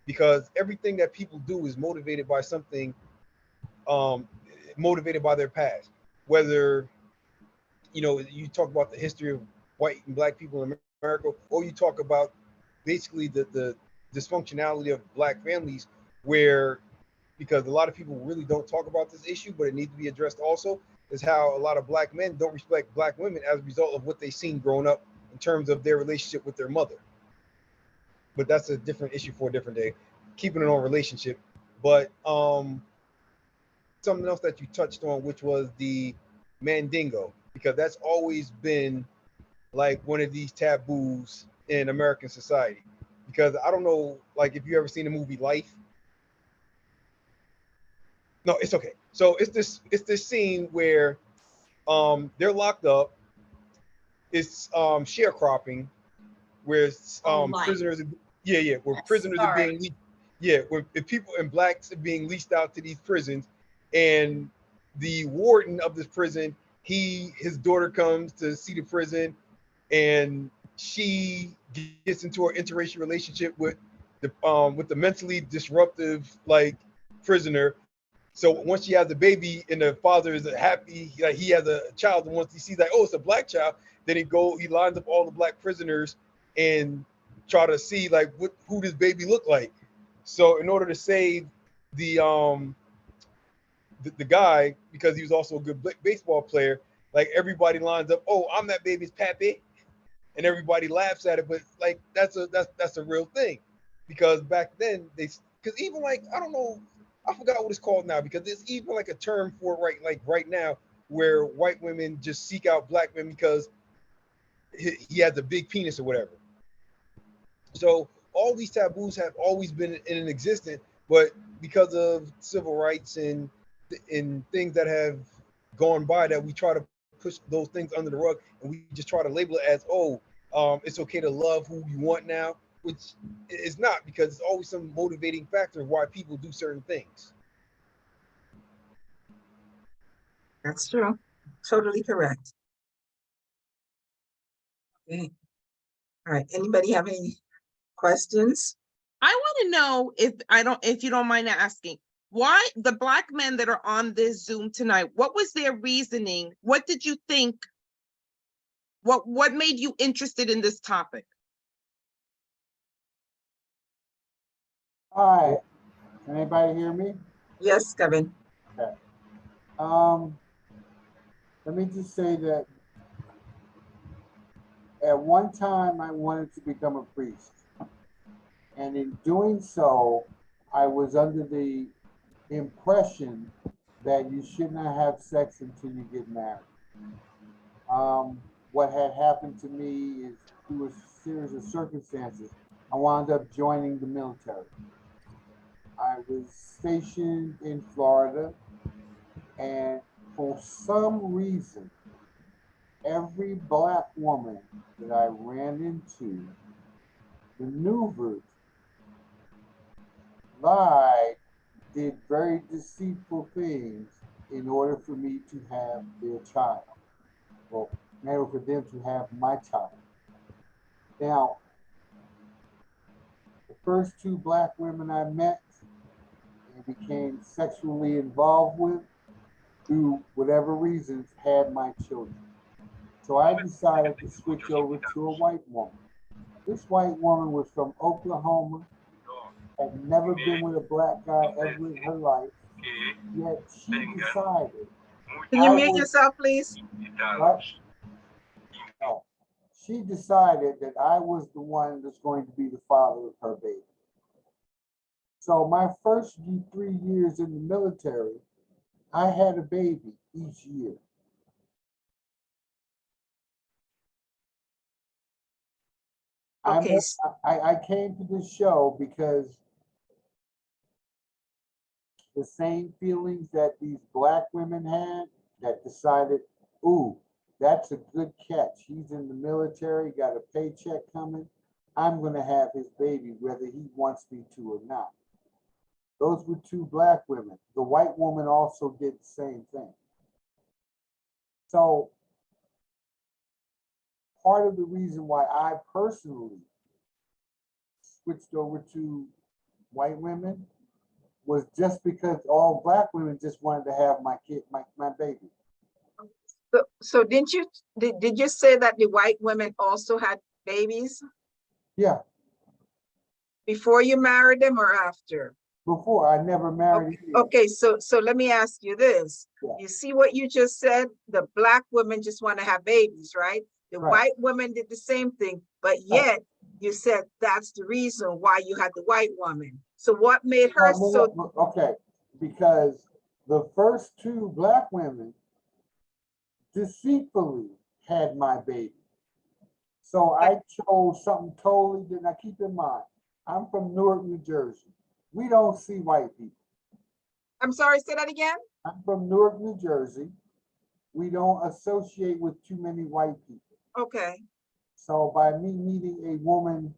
Because everything that people do is motivated by something, um, motivated by their past. Whether, you know, you talk about the history of white and black people in America, or you talk about basically the dysfunctionality of black families, where, because a lot of people really don't talk about this issue, but it needs to be addressed also, is how a lot of black men don't respect black women as a result of what they've seen growing up in terms of their relationship with their mother. But that's a different issue for a different day. Keeping it on relationship. But something else that you touched on, which was the mandingo, because that's always been like one of these taboos in American society. Because I don't know, like, if you ever seen the movie Life. No, it's okay. So it's this scene where they're locked up. It's sharecropping, where prisoners, where prisoners are being, when people and blacks are being leased out to these prisons, and the warden of this prison, his daughter comes to see the prison, and she gets into an interracial relationship with the mentally disruptive like prisoner. So once she has a baby and the father is happy, like he has a child, and once he sees like, oh, it's a black child, then he lines up all the black prisoners and try to see like who this baby look like. So in order to save the guy, because he was also a good baseball player, like everybody lines up, oh, I'm that baby's pappy, and everybody laughs at it. But like that's a real thing, because back then because even like, I don't know, I forgot what it's called now, because there's even like a term for it right now, where white women just seek out black men because he has a big penis or whatever. So all these taboos have always been in existence, but because of civil rights and things that have gone by, that we try to push those things under the rug, and we just try to label it as, oh, it's okay to love who you want now, which is not, because it's always some motivating factor of why people do certain things. That's true. Totally correct. Okay. All right. Anybody have any questions? I want to know, if you don't mind asking, why the black men that are on this Zoom tonight, what was their reasoning? What did you think? What made you interested in this topic? Hi, can anybody hear me? Yes, Kevin. Okay. Let me just say that at one time I wanted to become a priest. And in doing so, I was under the impression that you should not have sex until you get married. What had happened to me is, through a series of circumstances, I wound up joining the military. I was stationed in Florida, and for some reason, every black woman that I ran into maneuvered, lied, did very deceitful things in order for me to have their child. Well, in order for them to have my child. Now, the first two black women I met and became sexually involved with, through whatever reasons, had my children. So I decided to switch over to a white woman. This white woman was from Oklahoma, had never been with a black guy ever in her life, yet she decided. Can you mute yourself, please? What? No. She decided that I was the one that's going to be the father of her baby. So my first 3 years in the military, I had a baby each year. Okay. I came to this show because the same feelings that these black women had, that decided, ooh, that's a good catch. He's in the military, got a paycheck coming. I'm going to have his baby, whether he wants me to or not. Those were two black women. The white woman also did the same thing. So part of the reason why I personally switched over to white women was just because all black women just wanted to have my kid, my baby. So did you say that the white women also had babies? Yeah. Before you married them or after? Before, I never married. Okay, so let me ask you this. Yeah. You see what you just said? The black women just want to have babies, right? The white women did the same thing, but yet you said that's the reason why you had the white woman. So what made her so? Okay, because the first two black women deceitfully had my baby. So I chose something totally different. Now keep in mind, I'm from Newark, New Jersey. We don't see white people. I'm sorry, say that again? I'm from Newark, New Jersey. We don't associate with too many white people. Okay. So by me meeting a woman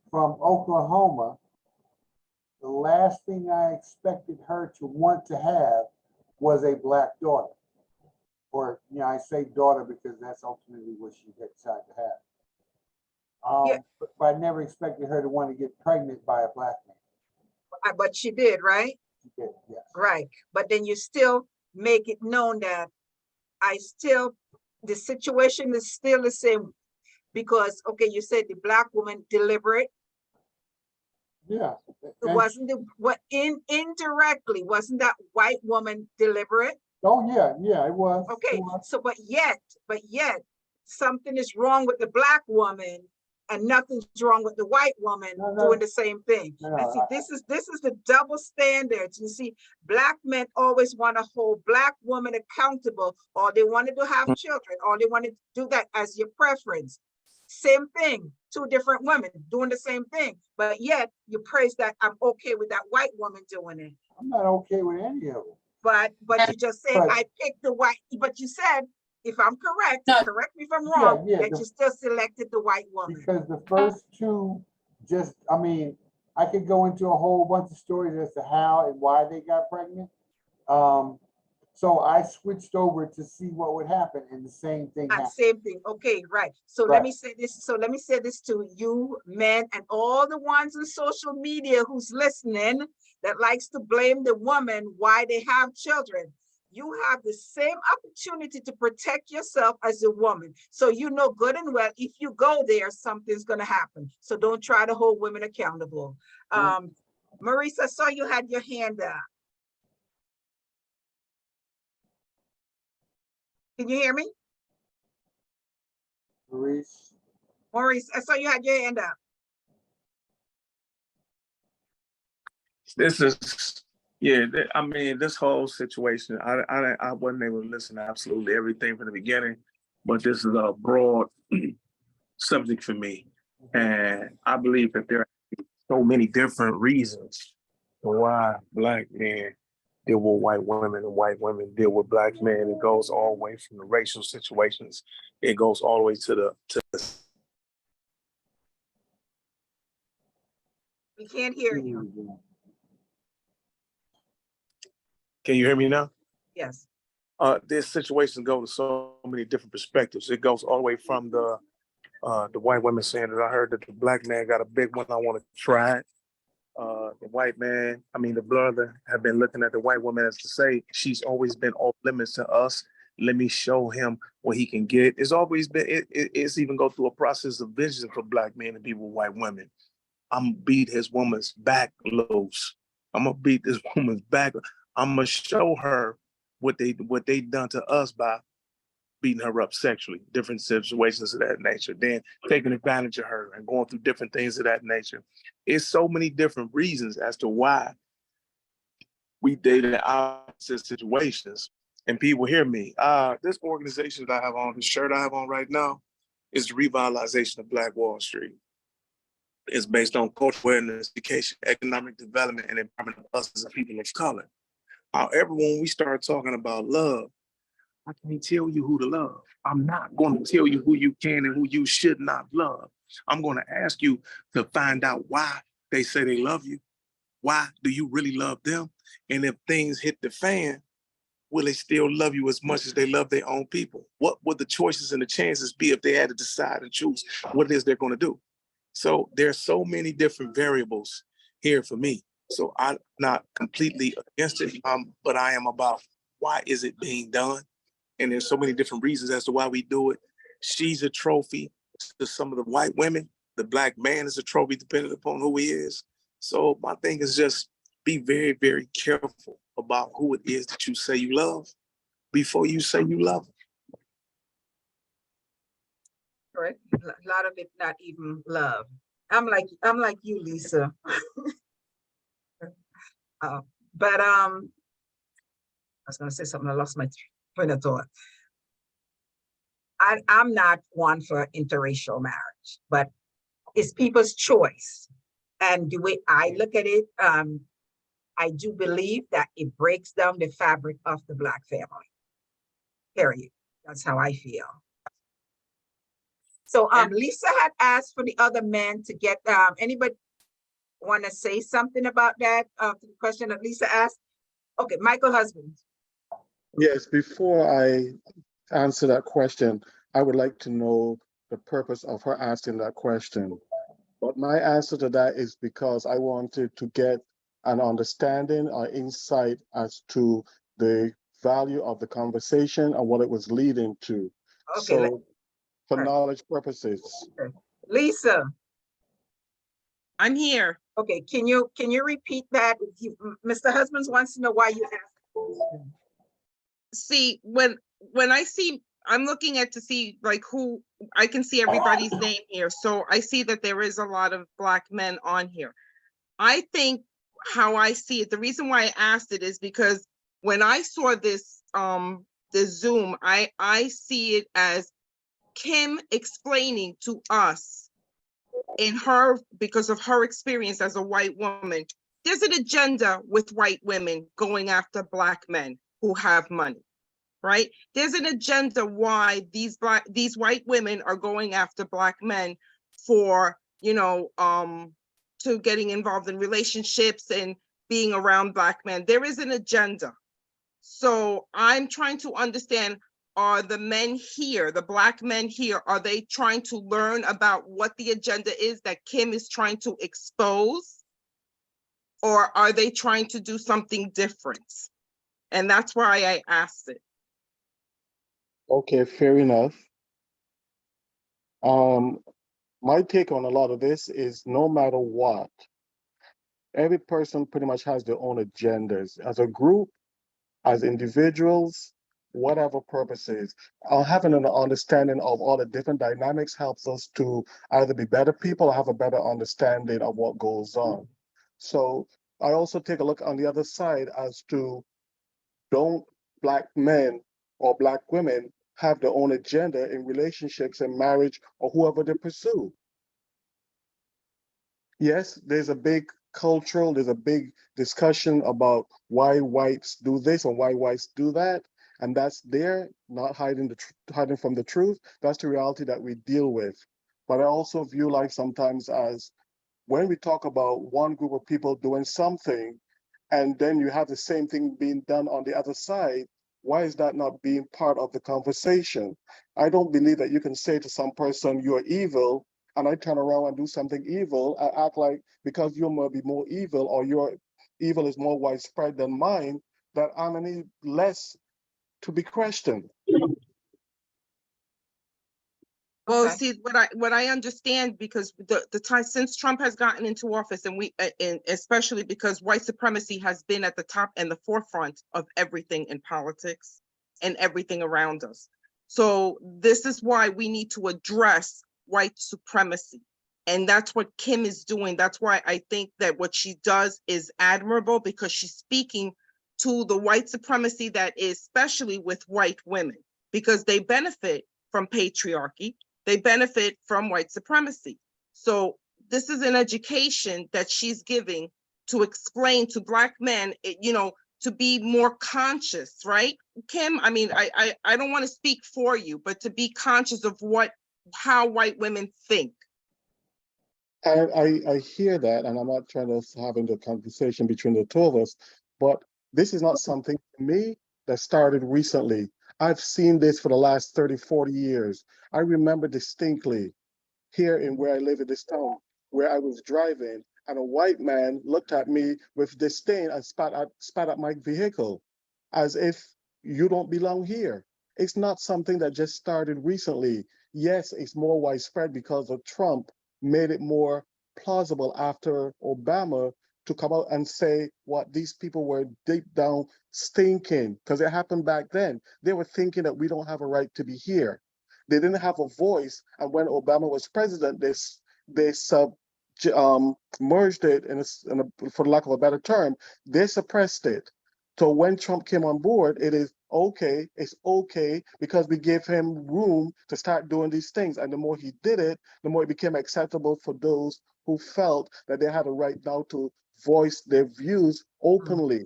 from Oklahoma, the last thing I expected her to want to have was a black daughter. Or, you know, I say daughter because that's ultimately what she decided to have. But I never expected her to want to get pregnant by a black man. But she did, right? She did, yes. Right. But then you still make it known that the situation is still the same because, okay, you said the black woman deliberate. Yeah. Wasn't indirectly, wasn't that white woman deliberate? Oh yeah, it was. Okay, it was. so but yet something is wrong with the black woman and nothing's wrong with the white woman doing the same thing. And see, this is the double standards. You see, black men always want to hold black women accountable, or they wanted to have children, or they wanted to do that as your preference. Same thing, two different women doing the same thing, but yet you praise that I'm okay with that white woman doing it. I'm not okay with any of them. But you just said I picked the white, but you said, if I'm correct, correct me if I'm wrong, that you still selected the white woman. Because the first two I mean, I could go into a whole bunch of stories as to how and why they got pregnant. So I switched over to see what would happen, and the same thing happened. Same thing. Okay, right. So let me say this. So let me say this to you, men, and all the ones on social media who's listening that likes to blame the woman why they have children. You have the same opportunity to protect yourself as a woman. So you know good and well, if you go there, something's going to happen. So don't try to hold women accountable. Maurice, I saw you had your hand up. Can you hear me? Maurice, I saw you had your hand up. This is, I mean, this whole situation, I wasn't able to listen to absolutely everything from the beginning, but this is a broad subject for me. And I believe that there are so many different reasons why black men deal with white women and white women deal with black men. It goes all the way from the racial situations. It goes all the way to the We can't hear you. Can you hear me now? Yes. This situation goes to so many different perspectives. It goes all the way from the white women saying that I heard that the black man got a big one, I want to try it. The white man, the brother, have been looking at the white woman as to say, she's always been off limits to us. Let me show him what he can get. It's always been, it's even go through a process of vision for black men and people with white women. I'm gonna beat his woman's back loose. I'm gonna beat this woman's back. I'm gonna show her what they done to us by beating her up sexually, different situations of that nature, then taking advantage of her and going through different things of that nature. It's so many different reasons as to why we dated opposite situations. And people hear me. This organization that I have on, the shirt I have on right now, is the revitalization of Black Wall Street. It's based on cultural awareness, education, economic development, and empowerment of us as a people of color. However, when we start talking about love, I can't tell you who to love. I'm not going to tell you who you can and who you should not love. I'm going to ask you to find out why they say they love you Why do you really love them? And if things hit the fan, will they still love you as much as they love their own people? What would the choices and the chances be if they had to decide and choose what it is they're going to do? So there's so many different variables here for me. So I'm not completely against it, but I am about why is it being done? And there's so many different reasons as to why we do it. She's a trophy to some of the white women. The black man is a trophy depending upon who he is. So my thing is just be very, very careful about who it is that you say you love before you say you love them. Correct. A lot of it not even love. I'm like you, Lisa. But I was gonna say something. I lost my train of thought. I'm not one for interracial marriage, but it's people's choice. And the way I look at it, I do believe that it breaks down the fabric of the Black family. Period. That's how I feel. So Lisa had asked for the other men to get, anybody want to say something about that, the question that Lisa asked? Okay, Michael Husband. Yes, before I answer that question, I would like to know the purpose of her asking that question. But my answer to that is because I wanted to get an understanding or insight as to the value of the conversation and what it was leading to. Okay, so for knowledge purposes. Okay. Lisa. I'm here. Okay, can you repeat that? Mr. Husbands wants to know why you asked. See, when I see, I'm looking at to see like who, I can see everybody's name here. So I see that there is a lot of Black men on here. I think how I see it, the reason why I asked it is because when I saw this, this Zoom, I see it as Kim explaining to us in her, because of her experience as a white woman, there's an agenda with white women going after Black men who have money, right? There's an agenda why these white women are going after Black men for, you know, to getting involved in relationships and being around Black men. There is an agenda. So I'm trying to understand, are the men here, the Black men here, are they trying to learn about what the agenda is that Kim is trying to expose? Or are they trying to do something different? And that's why I asked it. Okay, fair enough. My take on a lot of this is no matter what, every person pretty much has their own agendas. As a group, as individuals, whatever purposes, having an understanding of all the different dynamics helps us to either be better people or have a better understanding of what goes on. So I also take a look on the other side as to, don't Black men or Black women have their own agenda in relationships and marriage or whoever they pursue? Yes, there's a big discussion about why whites do this and why whites do that. And that's there, not hiding from the truth. That's the reality that we deal with. But I also view life sometimes as, when we talk about one group of people doing something, and then you have the same thing being done on the other side, why is that not being part of the conversation? I don't believe that you can say to some person, you're evil, and I turn around and do something evil, I act like because you might be more evil or your evil is more widespread than mine, that I'm any less to be questioned. Well, see, what I understand, because the time since Trump has gotten into office, and especially because white supremacy has been at the top and the forefront of everything in politics and everything around us. So this is why we need to address white supremacy. And that's what Kim is doing. That's why I think that what she does is admirable, because she's speaking to the white supremacy that is, especially with white women, because they benefit from patriarchy. They benefit from white supremacy. So this is an education that she's giving to explain to Black men, you know, to be more conscious, right? Kim, I mean, I don't want to speak for you, but to be conscious of how white women think. I hear that, and I'm not trying to have into a conversation between the two of us, but this is not something to me that started recently. I've seen this for the last 30, 40 years. I remember distinctly here in where I live in this town, where I was driving, and a white man looked at me with disdain and spat at my vehicle, as if you don't belong here. It's not something that just started recently. Yes, it's more widespread because of Trump made it more plausible after Obama to come out and say what these people were deep down thinking, because it happened back then. They were thinking that we don't have a right to be here. They didn't have a voice, and when Obama was president, they merged it for lack of a better term, they suppressed it. So when Trump came on board, it's okay because we gave him room to start doing these things. And the more he did it, the more it became acceptable for those who felt that they had a right now to voice their views openly.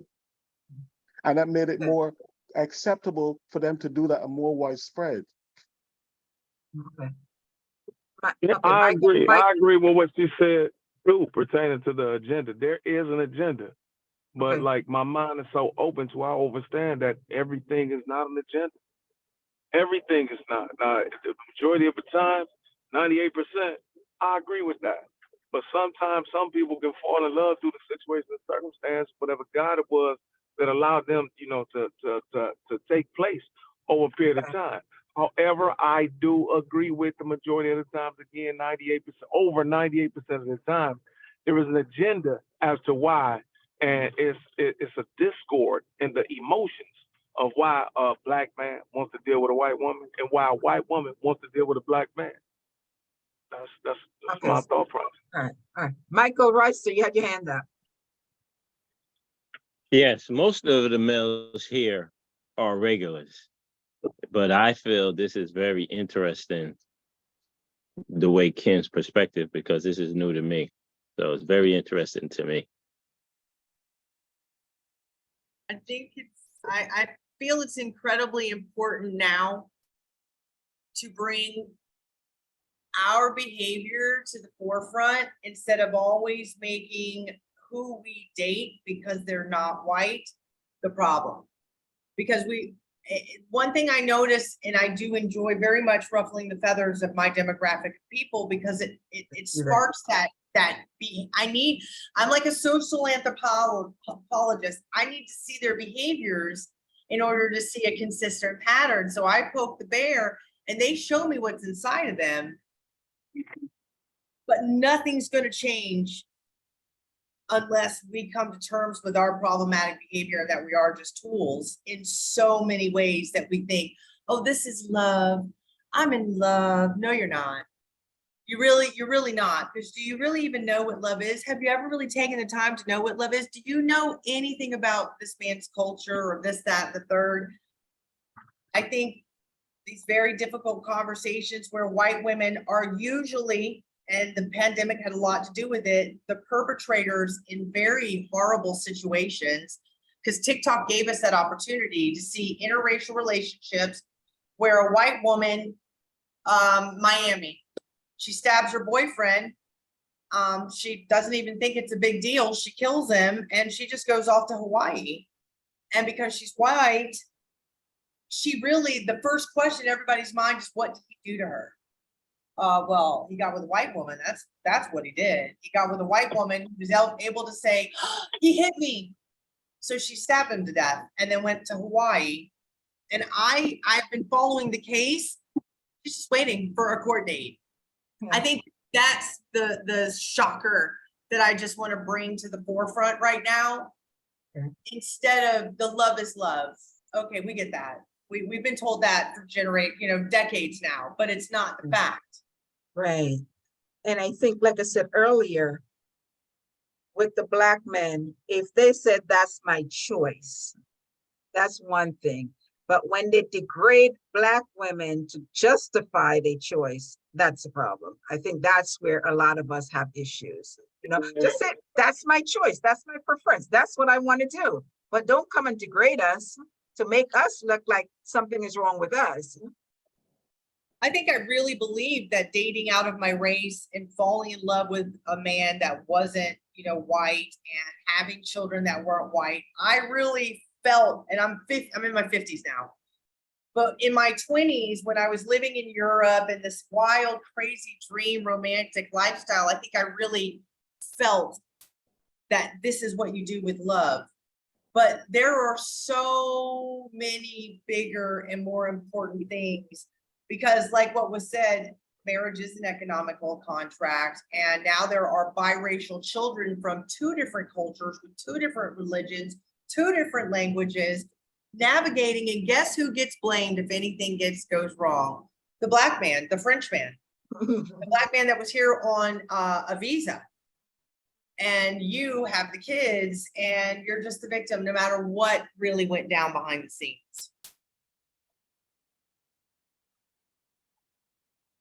And that made it more acceptable for them to do that and more widespread. Okay. Yeah, I agree. I agree with what you said too, pertaining to the agenda. There is an agenda, but like my mind is so open to, I understand that everything is not an agenda. Everything is not. The majority of the time, 98%, I agree with that. But sometimes some people can fall in love through the situation and circumstance, whatever God it was that allowed them, to take place over a period of time. However, I do agree with the majority of the times, again, 98%, over 98% of the time, there is an agenda as to why, and it's a discord in the emotions of why a black man wants to deal with a white woman and why a white woman wants to deal with a black man. That's my thought process. All right. Michael Royster, you had your hand up. Yes, most of the males here are regulars, but I feel this is very interesting, the way Kim's perspective, because this is new to me. So it's very interesting to me. I think I feel it's incredibly important now to bring our behavior to the forefront instead of always making who we date because they're not white the problem. Because one thing I notice, and I do enjoy very much ruffling the feathers of my demographic people, because it sparks I'm like a social anthropologist. I need to see their behaviors in order to see a consistent pattern. So I poke the bear and they show me what's inside of them, but nothing's going to change unless we come to terms with our problematic behavior, that we are just tools in so many ways that we think, oh, this is love. I'm in love. No, you're not. You're really not. Because do you really even know what love is? Have you ever really taken the time to know what love is? Do you know anything about this man's culture or this, that, the third? I think these very difficult conversations where white women are usually, and the pandemic had a lot to do with it, the perpetrators in very horrible situations, because TikTok gave us that opportunity to see interracial relationships where a white woman, Miami, she stabs her boyfriend. She doesn't even think it's a big deal. She kills him and she just goes off to Hawaii. And because she's white, the first question in everybody's mind is, what did he do to her? Well, he got with a white woman. That's what he did. He got with a white woman who was able to say, oh, he hit me. So she stabbed him to death and then went to Hawaii. And I've been following the case. She's just waiting for a court date. I think that's the shocker that I just want to bring to the forefront right now. Instead of the love is love. Okay, we get that. We've been told that for decades now, but it's not the fact. Right. And I think, like I said earlier, with the black men, if they said that's my choice, that's one thing. But when they degrade black women to justify their choice, that's a problem. I think that's where a lot of us have issues. Just say, that's my choice. That's my preference. That's what I want to do. But don't come and degrade us to make us look like something is wrong with us. I think I really believed that dating out of my race and falling in love with a man that wasn't, white, and having children that weren't white, I really felt, and I'm in my 50s now, but in my 20s, when I was living in Europe and this wild, crazy dream romantic lifestyle, I think I really felt that this is what you do with love. But there are so many bigger and more important things, because like what was said, marriage is an economical contract. And now there are biracial children from 2 different cultures with 2 different religions, 2 different languages, navigating, and guess who gets blamed if anything goes wrong? The Black man, the French man, the Black man that was here on a visa. And you have the kids and you're just the victim, no matter what really went down behind the scenes.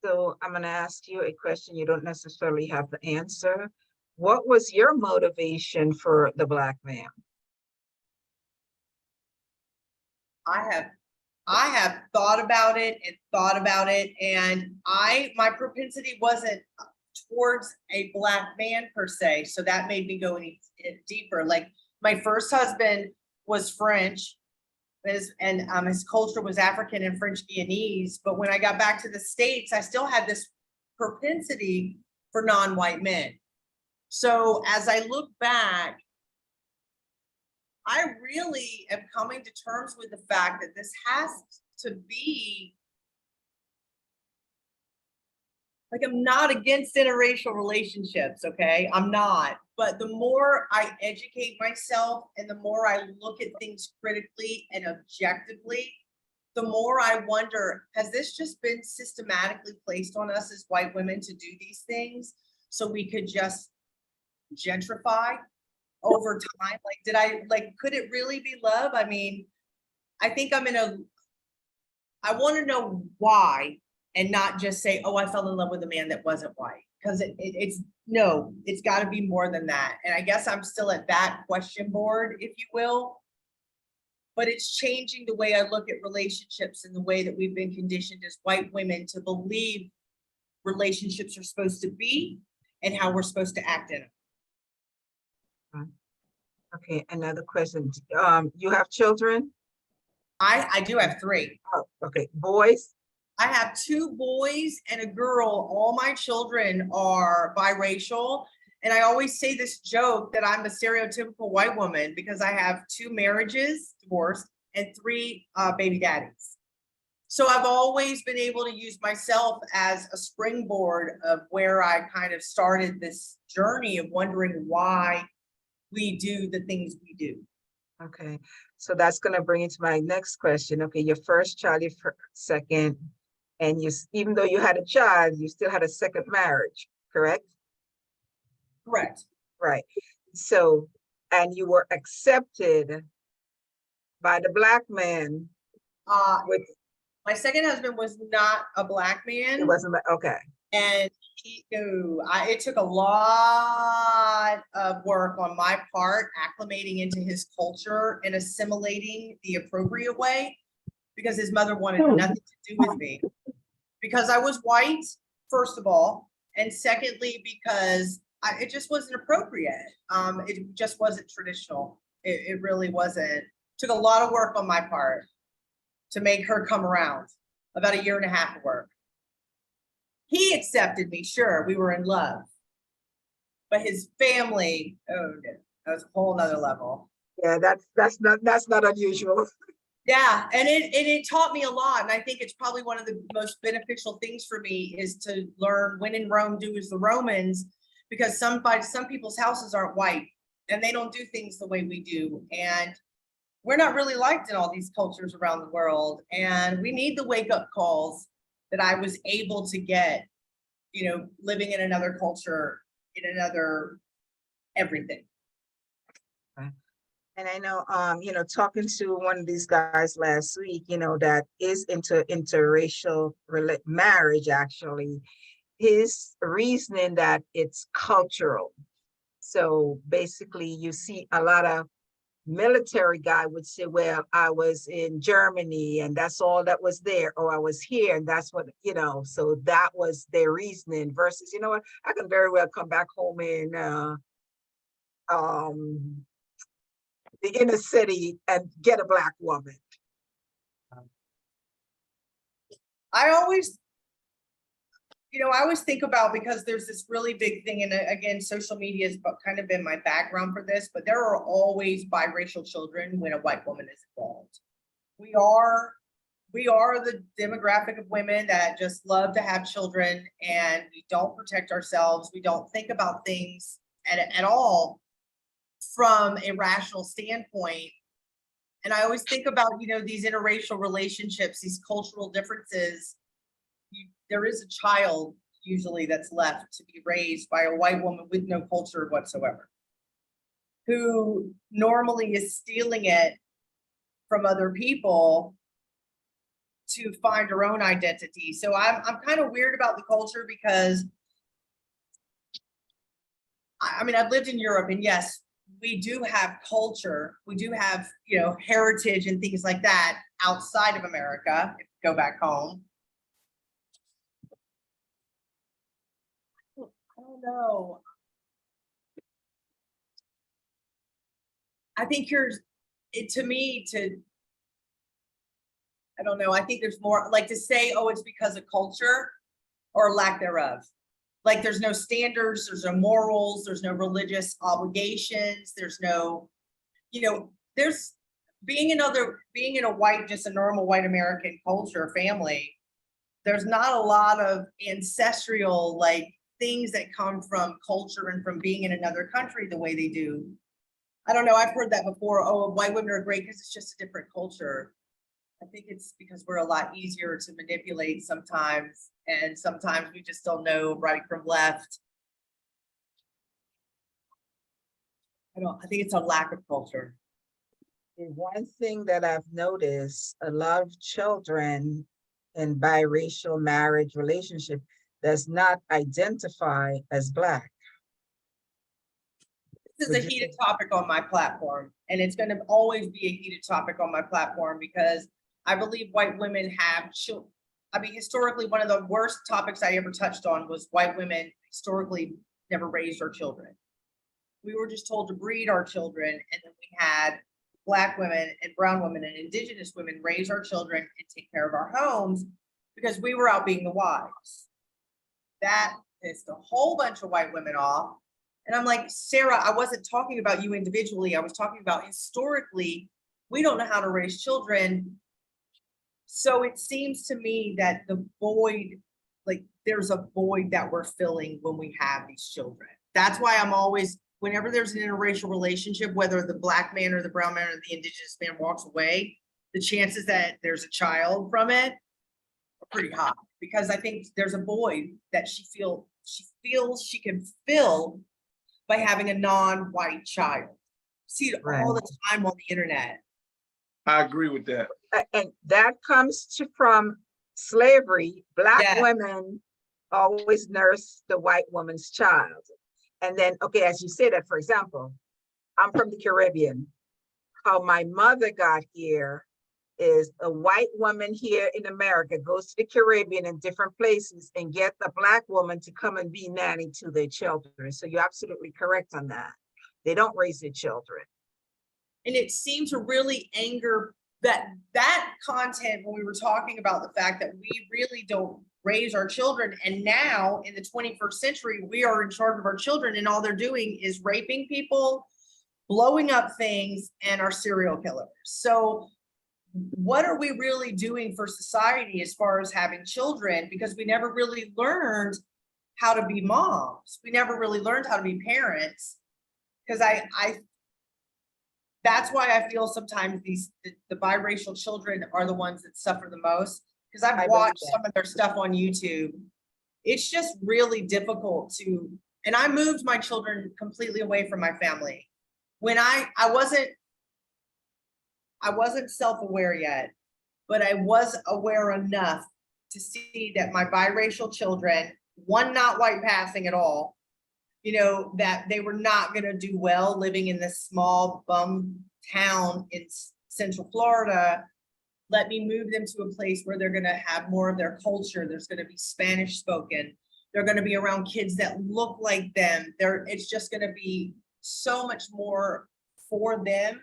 So I'm going to ask you a question you don't necessarily have to answer. What was your motivation for the Black man? I have thought about it, and my propensity wasn't towards a Black man per se, so that made me go any deeper. Like, my first husband was French, and his culture was African and French Guyanese, but when I got back to the States, I still had this propensity for non-white men. So as I look back, I really am coming to terms with the fact that this has to be, like, I'm not against interracial relationships, okay? I'm not. But the more I educate myself and the more I look at things critically and objectively, the more I wonder, has this just been systematically placed on us as white women to do these things so we could just gentrify over time? Could it really be love? I mean, I think I want to know why, and not just say, oh, I fell in love with a man that wasn't white. Because it's got to be more than that. And I guess I'm still at that question board, if you will. But it's changing the way I look at relationships and the way that we've been conditioned as white women to believe relationships are supposed to be and how we're supposed to act in them. Okay, another question. You have children? I do have 3. Oh, okay, boys? I have 2 boys and a girl. All my children are biracial. And I always say this joke that I'm a stereotypical white woman because I have 2 marriages, divorced, and 3 baby daddies. So I've always been able to use myself as a springboard of where I kind of started this journey of wondering why we do the things we do. Okay, so that's going to bring me to my next question. Okay, your first child, your second, and even though you had a child, you still had a second marriage, correct? Correct. Right. So, and you were accepted by the Black man. My second husband was not a Black man. It wasn't, okay. And it took a lot of work on my part, acclimating into his culture and assimilating the appropriate way, because his mother wanted nothing to do with me. Because I was white, first of all, and secondly, because it just wasn't appropriate. It just wasn't traditional. It really wasn't. Took a lot of work on my part to make her come around. About 1.5 years of work. He accepted me, sure, we were in love. But his family, oh, that was a whole nother level. Yeah, that's not unusual. Yeah, and it taught me a lot, and I think it's probably one of the most beneficial things for me is to learn when in Rome, do as the Romans, because some people's houses aren't white, and they don't do things the way we do, and we're not really liked in all these cultures around the world, and we need the wake-up calls that I was able to get, living in another culture, in another everything. And I know, talking to one of these guys last week, that is into interracial marriage, actually, his reasoning that it's cultural. So basically you see a lot of military guy would say, well, I was in Germany and that's all that was there, or I was here and that's what, so that was their reasoning versus, you know what, I can very well come back home in the inner city and get a Black woman. I always think about, because there's this really big thing, and again, social media has kind of been my background for this, but there are always biracial children when a white woman is involved. We are the demographic of women that just love to have children, and we don't protect ourselves. We don't think about things at all from a rational standpoint. And I always think about, these interracial relationships, these cultural differences. There is a child usually that's left to be raised by a white woman with no culture whatsoever, who normally is stealing it from other people to find her own identity. So I'm kind of weird about the culture, because I've lived in Europe, and yes, we do have culture. We do have, heritage and things like that outside of America, if you go back home. I don't know. I think I don't know. I think there's more, like, to say, oh, it's because of culture or lack thereof. Like, there's no standards, there's no morals, there's no religious obligations, there's no, there's being in a white, just a normal white American culture, family, there's not a lot of ancestral, like, things that come from culture and from being in another country the way they do. I don't know, I've heard that before. Oh, white women are great because it's just a different culture. I think it's because we're a lot easier to manipulate sometimes, and sometimes we just don't know right from left. I think it's a lack of culture. One thing that I've noticed, a lot of children in biracial marriage relationship does not identify as Black. This is a heated topic on my platform, and it's going to always be a heated topic on my platform, because I believe white women have children. Historically, one of the worst topics I ever touched on was white women historically never raised our children. We were just told to breed our children, and then we had Black women and brown women and indigenous women raise our children and take care of our homes, because we were out being the wives. That pissed a whole bunch of white women off. And I'm like, Sarah, I wasn't talking about you individually. I was talking about historically, we don't know how to raise children. So it seems to me that the void, like, there's a void that we're filling when we have these children. That's why I'm always, whenever there's an interracial relationship, whether the Black man or the brown man or the indigenous man walks away, the chances that there's a child from it are pretty high, because I think there's a void that she feels she can fill by having a non-white child. See it all the time on the internet. I agree with that. And that comes from slavery. Black women always nurse the white woman's child. And then, okay, as you say that, for example, I'm from the Caribbean. How my mother got here is a white woman here in America goes to the Caribbean and different places and get the Black woman to come and be nanny to their children. So you're absolutely correct on that. They don't raise their children. And it seemed to really anger that content when we were talking about the fact that we really don't raise our children. And now in the 21st century, we are in charge of our children, and all they're doing is raping people, blowing up things, and are serial killers. So what are we really doing for society as far as having children? Because we never really learned how to be moms. We never really learned how to be parents. Because that's why I feel sometimes the biracial children are the ones that suffer the most. Because I've watched some of their stuff on YouTube. It's just really difficult to, and I moved my children completely away from my family. When I wasn't self-aware yet, but I was aware enough to see that my biracial children, one not white passing at all, that they were not going to do well living in this small bum town in Central Florida, let me move them to a place where they're going to have more of their culture. There's going to be Spanish spoken. They're going to be around kids that look like them. It's just going to be so much more for them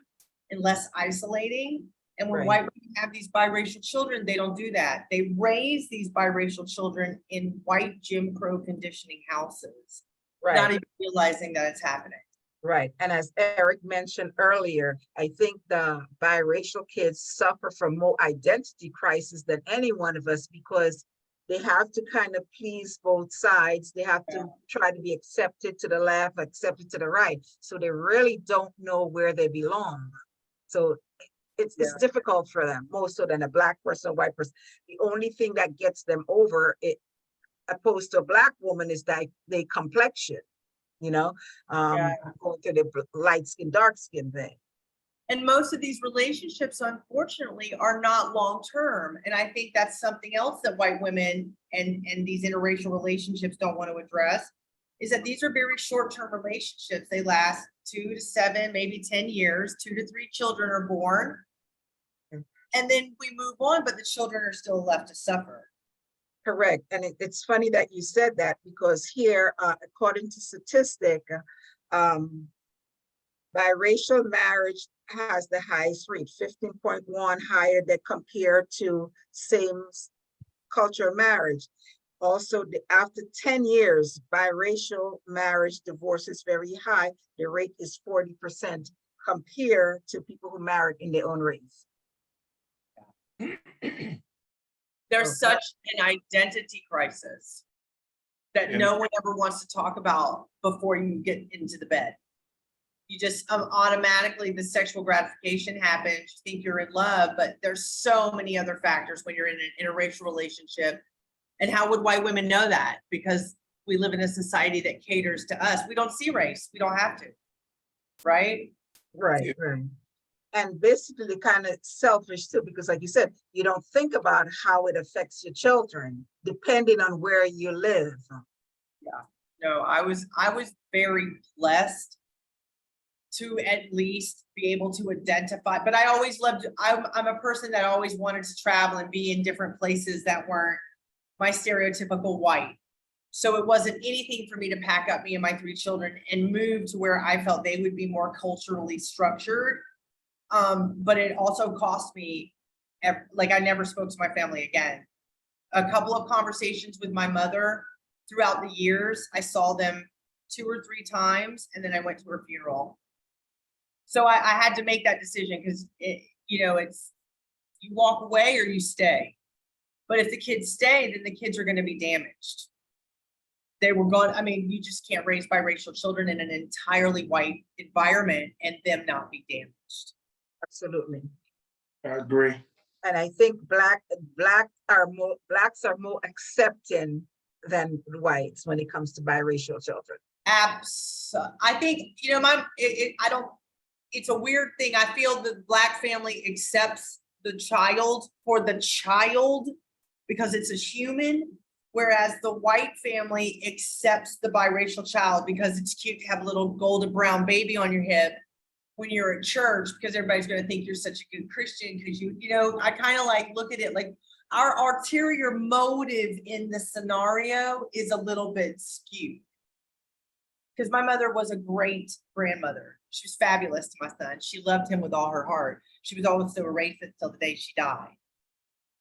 and less isolating. And when white women have these biracial children, they don't do that. They raise these biracial children in white Jim Crow conditioning houses, not even realizing that it's happening. Right. And as Eric mentioned earlier, I think the biracial kids suffer from more identity crisis than any one of us, because they have to kind of please both sides. They have to try to be accepted to the left, accepted to the right. So they really don't know where they belong. So it's difficult for them, more so than a Black person or white person. The only thing that gets them over it, opposed to a Black woman, is that they complexion, going to the light skin, dark skin thing. And most of these relationships, unfortunately, are not long-term. And I think that's something else that white women and these interracial relationships don't want to address, is that these are very short-term relationships. They last 2 to 7, maybe 10 years, 2 to 3 children are born. And then we move on, but the children are still left to suffer. Correct. And it's funny that you said that, because here, according to statistic, biracial marriage has the highest rate, 15.1 higher than compared to same cultural marriage. Also, after 10 years, biracial marriage divorce is very high. The rate is 40% compared to people who married in their own race. There's such an identity crisis that no one ever wants to talk about before you get into the bed. You just automatically, the sexual gratification happens, you think you're in love, but there's so many other factors when you're in an interracial relationship. And how would white women know that? Because we live in a society that caters to us. We don't see race, we don't have to, right? Right. And basically kind of selfish too, because like you said, you don't think about how it affects your children, depending on where you live. Yeah, no, I was very blessed to at least be able to identify, but I always loved, I'm a person that always wanted to travel and be in different places that weren't my stereotypical white. So it wasn't anything for me to pack up me and my 3 children and move to where I felt they would be more culturally structured. But it also cost me, like I never spoke to my family again. A couple of conversations with my mother throughout the years. I saw them 2 or 3 times, and then I went to her funeral. So I had to make that decision, because it's you walk away or you stay. But if the kids stay, then the kids are going to be damaged. They were gone. I mean, you just can't raise biracial children in an entirely white environment and them not be damaged. Absolutely. I agree. And I think blacks are more accepting than whites when it comes to biracial children. Absolutely. I think, it's a weird thing. I feel the Black family accepts the child for the child because it's a human, whereas the white family accepts the biracial child because it's cute to have a little golden brown baby on your hip when you're at church, because everybody's going to think you're such a good Christian, because I kind of like look at it like our ulterior motive in the scenario is a little bit skewed. Because my mother was a great grandmother. She was fabulous to my son. She loved him with all her heart. She was also a racist until the day she died.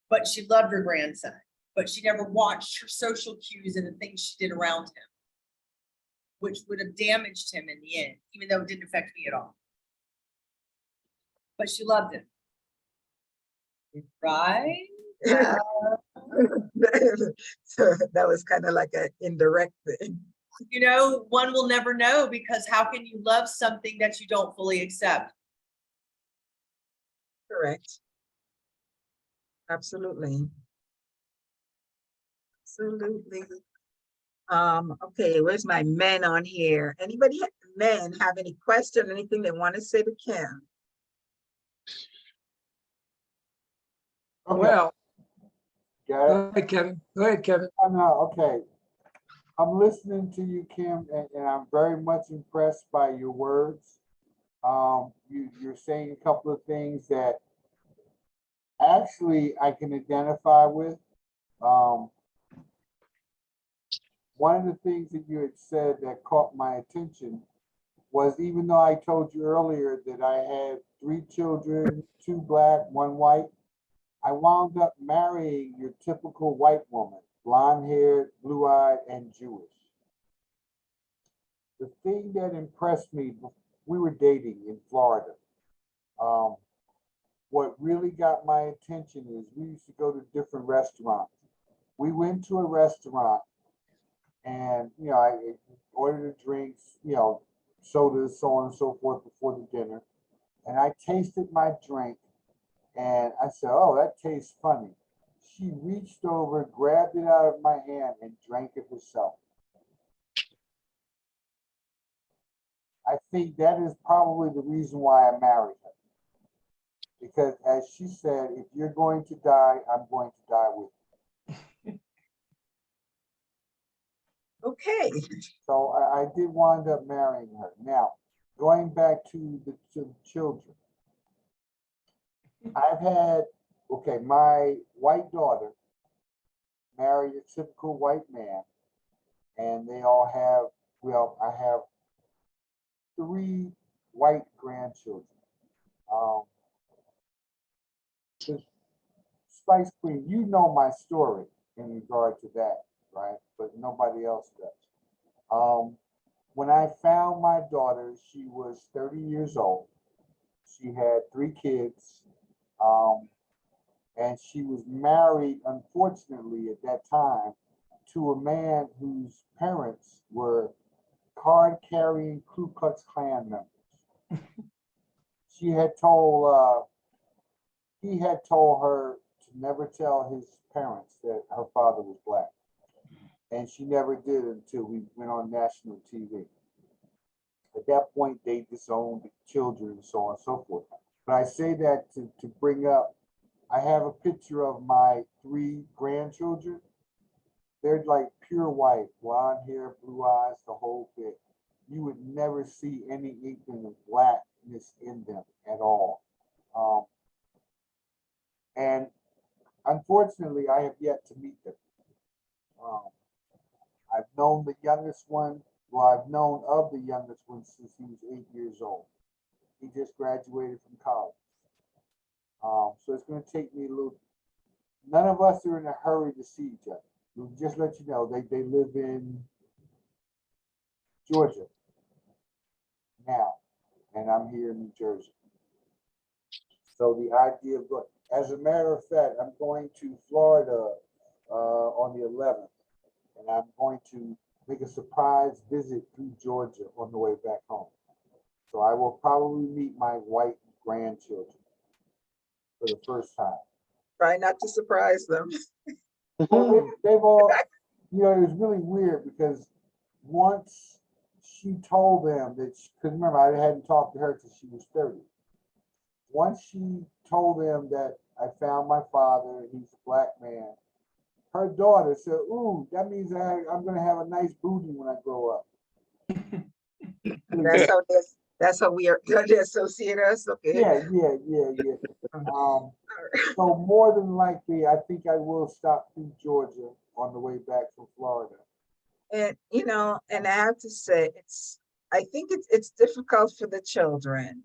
But she loved her grandson. But she never watched her social cues and the things she did around him, which would have damaged him in the end, even though it didn't affect me at all. But she loved him. Right? So that was kind of like an indirect thing. One will never know, because how can you love something that you don't fully accept? Correct. Absolutely. Okay, where's my men on here? Anybody, men, have any question, anything they want to say to Kim? Okay. Well, Got it? go ahead, Kevin. Go ahead, Kevin. No, okay. I'm listening to you, Kim, and I'm very much impressed by your words. You're saying a couple of things that actually I can identify with. Um, One of the things that you had said that caught my attention was, even though I told you earlier that I had 3 children, 2 black, 1 white, I wound up marrying your typical white woman, blonde haired, blue eyed, and Jewish. The thing that impressed me, we were dating in Florida. What really got my attention is we used to go to different restaurants. We went to a restaurant and, I ordered the drinks, sodas, so on and so forth before the dinner. And I tasted my drink and I said, oh, that tastes funny. She reached over, grabbed it out of my hand and drank it herself. I think that is probably the reason why I married her. Because as she said, if you're going to die, I'm going to die with you. Okay. So I did wind up marrying her. Now, going back to the children, I've had, my white daughter married a typical white man, and they all have, I have 3 white grandchildren. The Spice Queen, you know my story in regard to that, right? But nobody else does. When I found my daughter, she was 30 years old. She had 3 kids, and she was married, unfortunately, at that time, to a man whose parents were card-carrying Ku Klux Klan members. She had told, he had told her to never tell his parents that her father was black. And she never did until we went on national TV. At that point, they disowned the children and so on and so forth. But I say that to bring up, I have a picture of my 3 grandchildren. They're like pure white, blonde hair, blue eyes, the whole bit. You would never see any inkling of blackness in them at all. And unfortunately, I have yet to meet them. I've known the youngest one, I've known of the youngest one since he was 8 years old. He just graduated from college. So it's going to take me a little, none of us are in a hurry to see each other. Just let you know, they live in Georgia now, and I'm here in New Jersey. So the idea of going, as a matter of fact, I'm going to Florida on the 11th, and I'm going to make a surprise visit through Georgia on the way back home. So I will probably meet my white grandchildren for the first time. Try not to surprise them. Well, they've all, it was really weird because once she told them that, because remember, I hadn't talked to her till she was 30. Once she told them that I found my father and he's a black man, her daughter said, ooh, that means I'm going to have a nice booty when I grow up. That's how we are, they associate us, okay? Yeah. So more than likely, I think I will stop through Georgia on the way back from Florida. And, and I have to say, I think it's difficult for the children.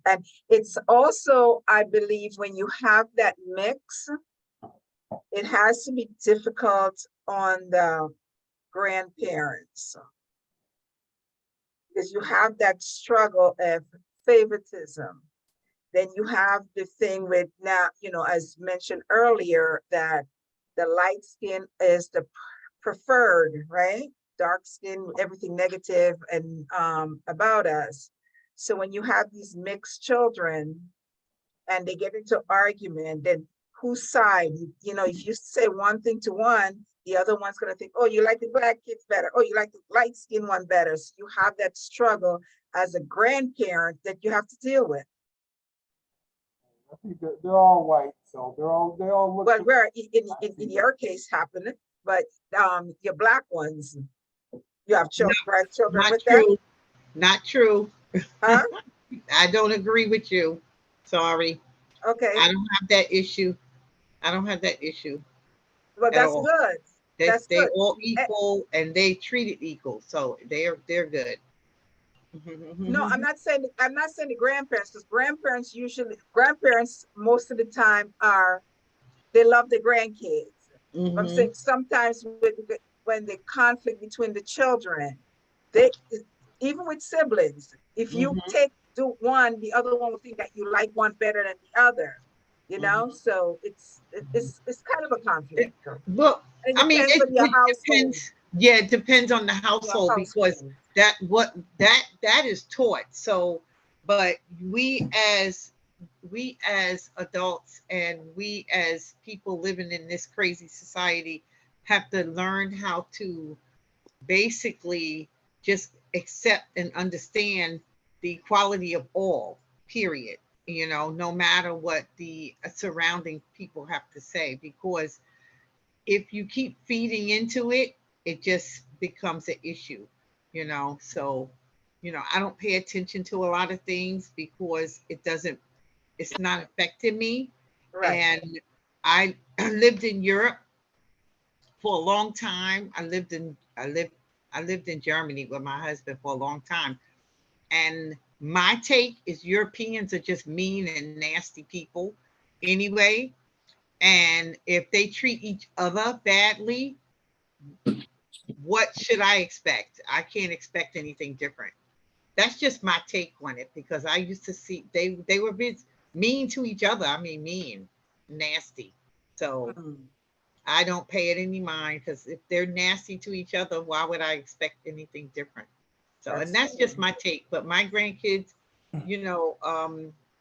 And it's also, I believe, when you have that mix, it has to be difficult on the grandparents. Because you have that struggle of favoritism. Then you have the thing with now, as mentioned earlier, that the light skin is the preferred, right? Dark skin, everything negative and about us. So when you have these mixed children and they get into argument, then whose side? If you say one thing to one, the other one's going to think, oh, you like the black kids better. Oh, you like the light skin one better. So you have that struggle as a grandparent that you have to deal with. I think they're all white, so they all look. Well, where in your case happened, but your black ones, you have grandchildren with true. them? Not true. Huh? I don't agree with you. Sorry. Okay. I don't have that issue. I don't have that issue Well, at that's all. good. That's They good. all equal and they treated equal, so they're good. No, I'm not saying the grandparents, because grandparents most of the time they love the grandkids. I'm saying sometimes when the conflict between the children, they even with siblings, if you do one, the other one will think that you like one better than the other. You know, so it's kind of a conflict. Look, It I mean, depends on your household. depends. Yeah, it depends on the household because that is taught. So, but we as adults and we as people living in this crazy society have to learn how to basically just accept and understand the equality of all, period. You know, no matter what the surrounding people have to say, because if you keep feeding into it, it just becomes an issue, you know. So, you know, I don't pay attention to a lot of things because it's not affecting me. Right. And I lived in Europe for a long time. I lived in Germany with my husband for a long time. And my take is Europeans are just mean and nasty people anyway. And if they treat each other badly, what should I expect? I can't expect anything different. That's just my take on it because I used to see they were mean to each other. I mean, mean, nasty. So I don't pay it any mind because if they're nasty to each other, why would I expect anything different? So, and that's just my take. But my grandkids, you know,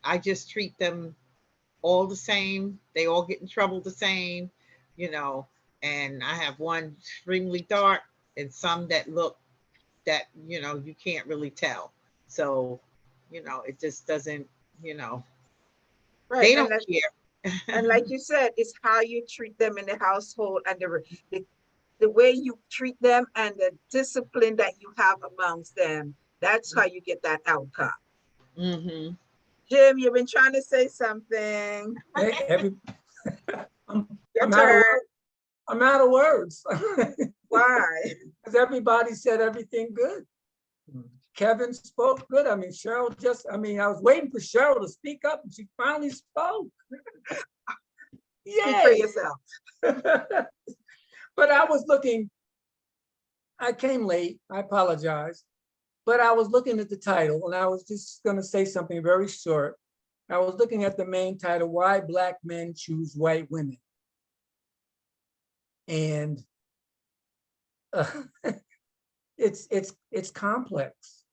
I just treat them all the same. They all get in trouble the same, you know. And I have one extremely dark and some that look that, you know, you can't really tell. So, you know, it just doesn't, you know, Right. they don't care. And like you said, it's how you treat them in the household and the way you treat them and the discipline that you have amongst them. That's how you get that outcome. Jim, you've been trying to say something. I'm out of words. Why? Because everybody said everything good. Kevin spoke good. I mean, I was waiting for Cheryl to speak up and she finally spoke. Speak for yourself. But I came late, I apologize. But I was looking at the title and I was just going to say something very short. I was looking at the main title, Why Black Men Choose White Women. And it's complex.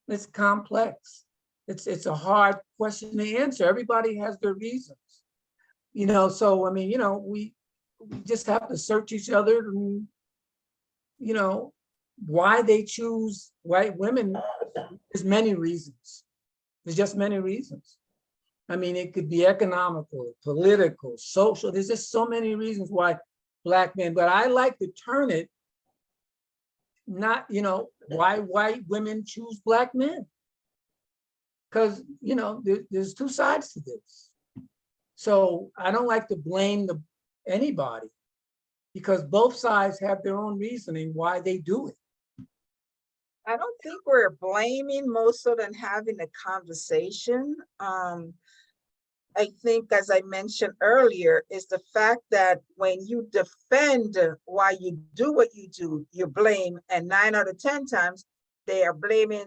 It's complex. It's a hard question to answer. Everybody has their reasons, you know. So I mean, you know, we just have to search each other, and you know, why they choose white women. There's many reasons. There's just many reasons. I mean, it could be economical, political, social. There's just so many reasons why Black men. But I like to turn it. Not, you know, why white women choose Black men. Because, you know, there's two sides to this. So I don't like to blame anybody because both sides have their own reasoning why they do it. I don't think we're blaming more so than having a conversation. I think, as I mentioned earlier, is the fact that when you defend why you do what you do, you blame, and 9 out of 10 times, they are blaming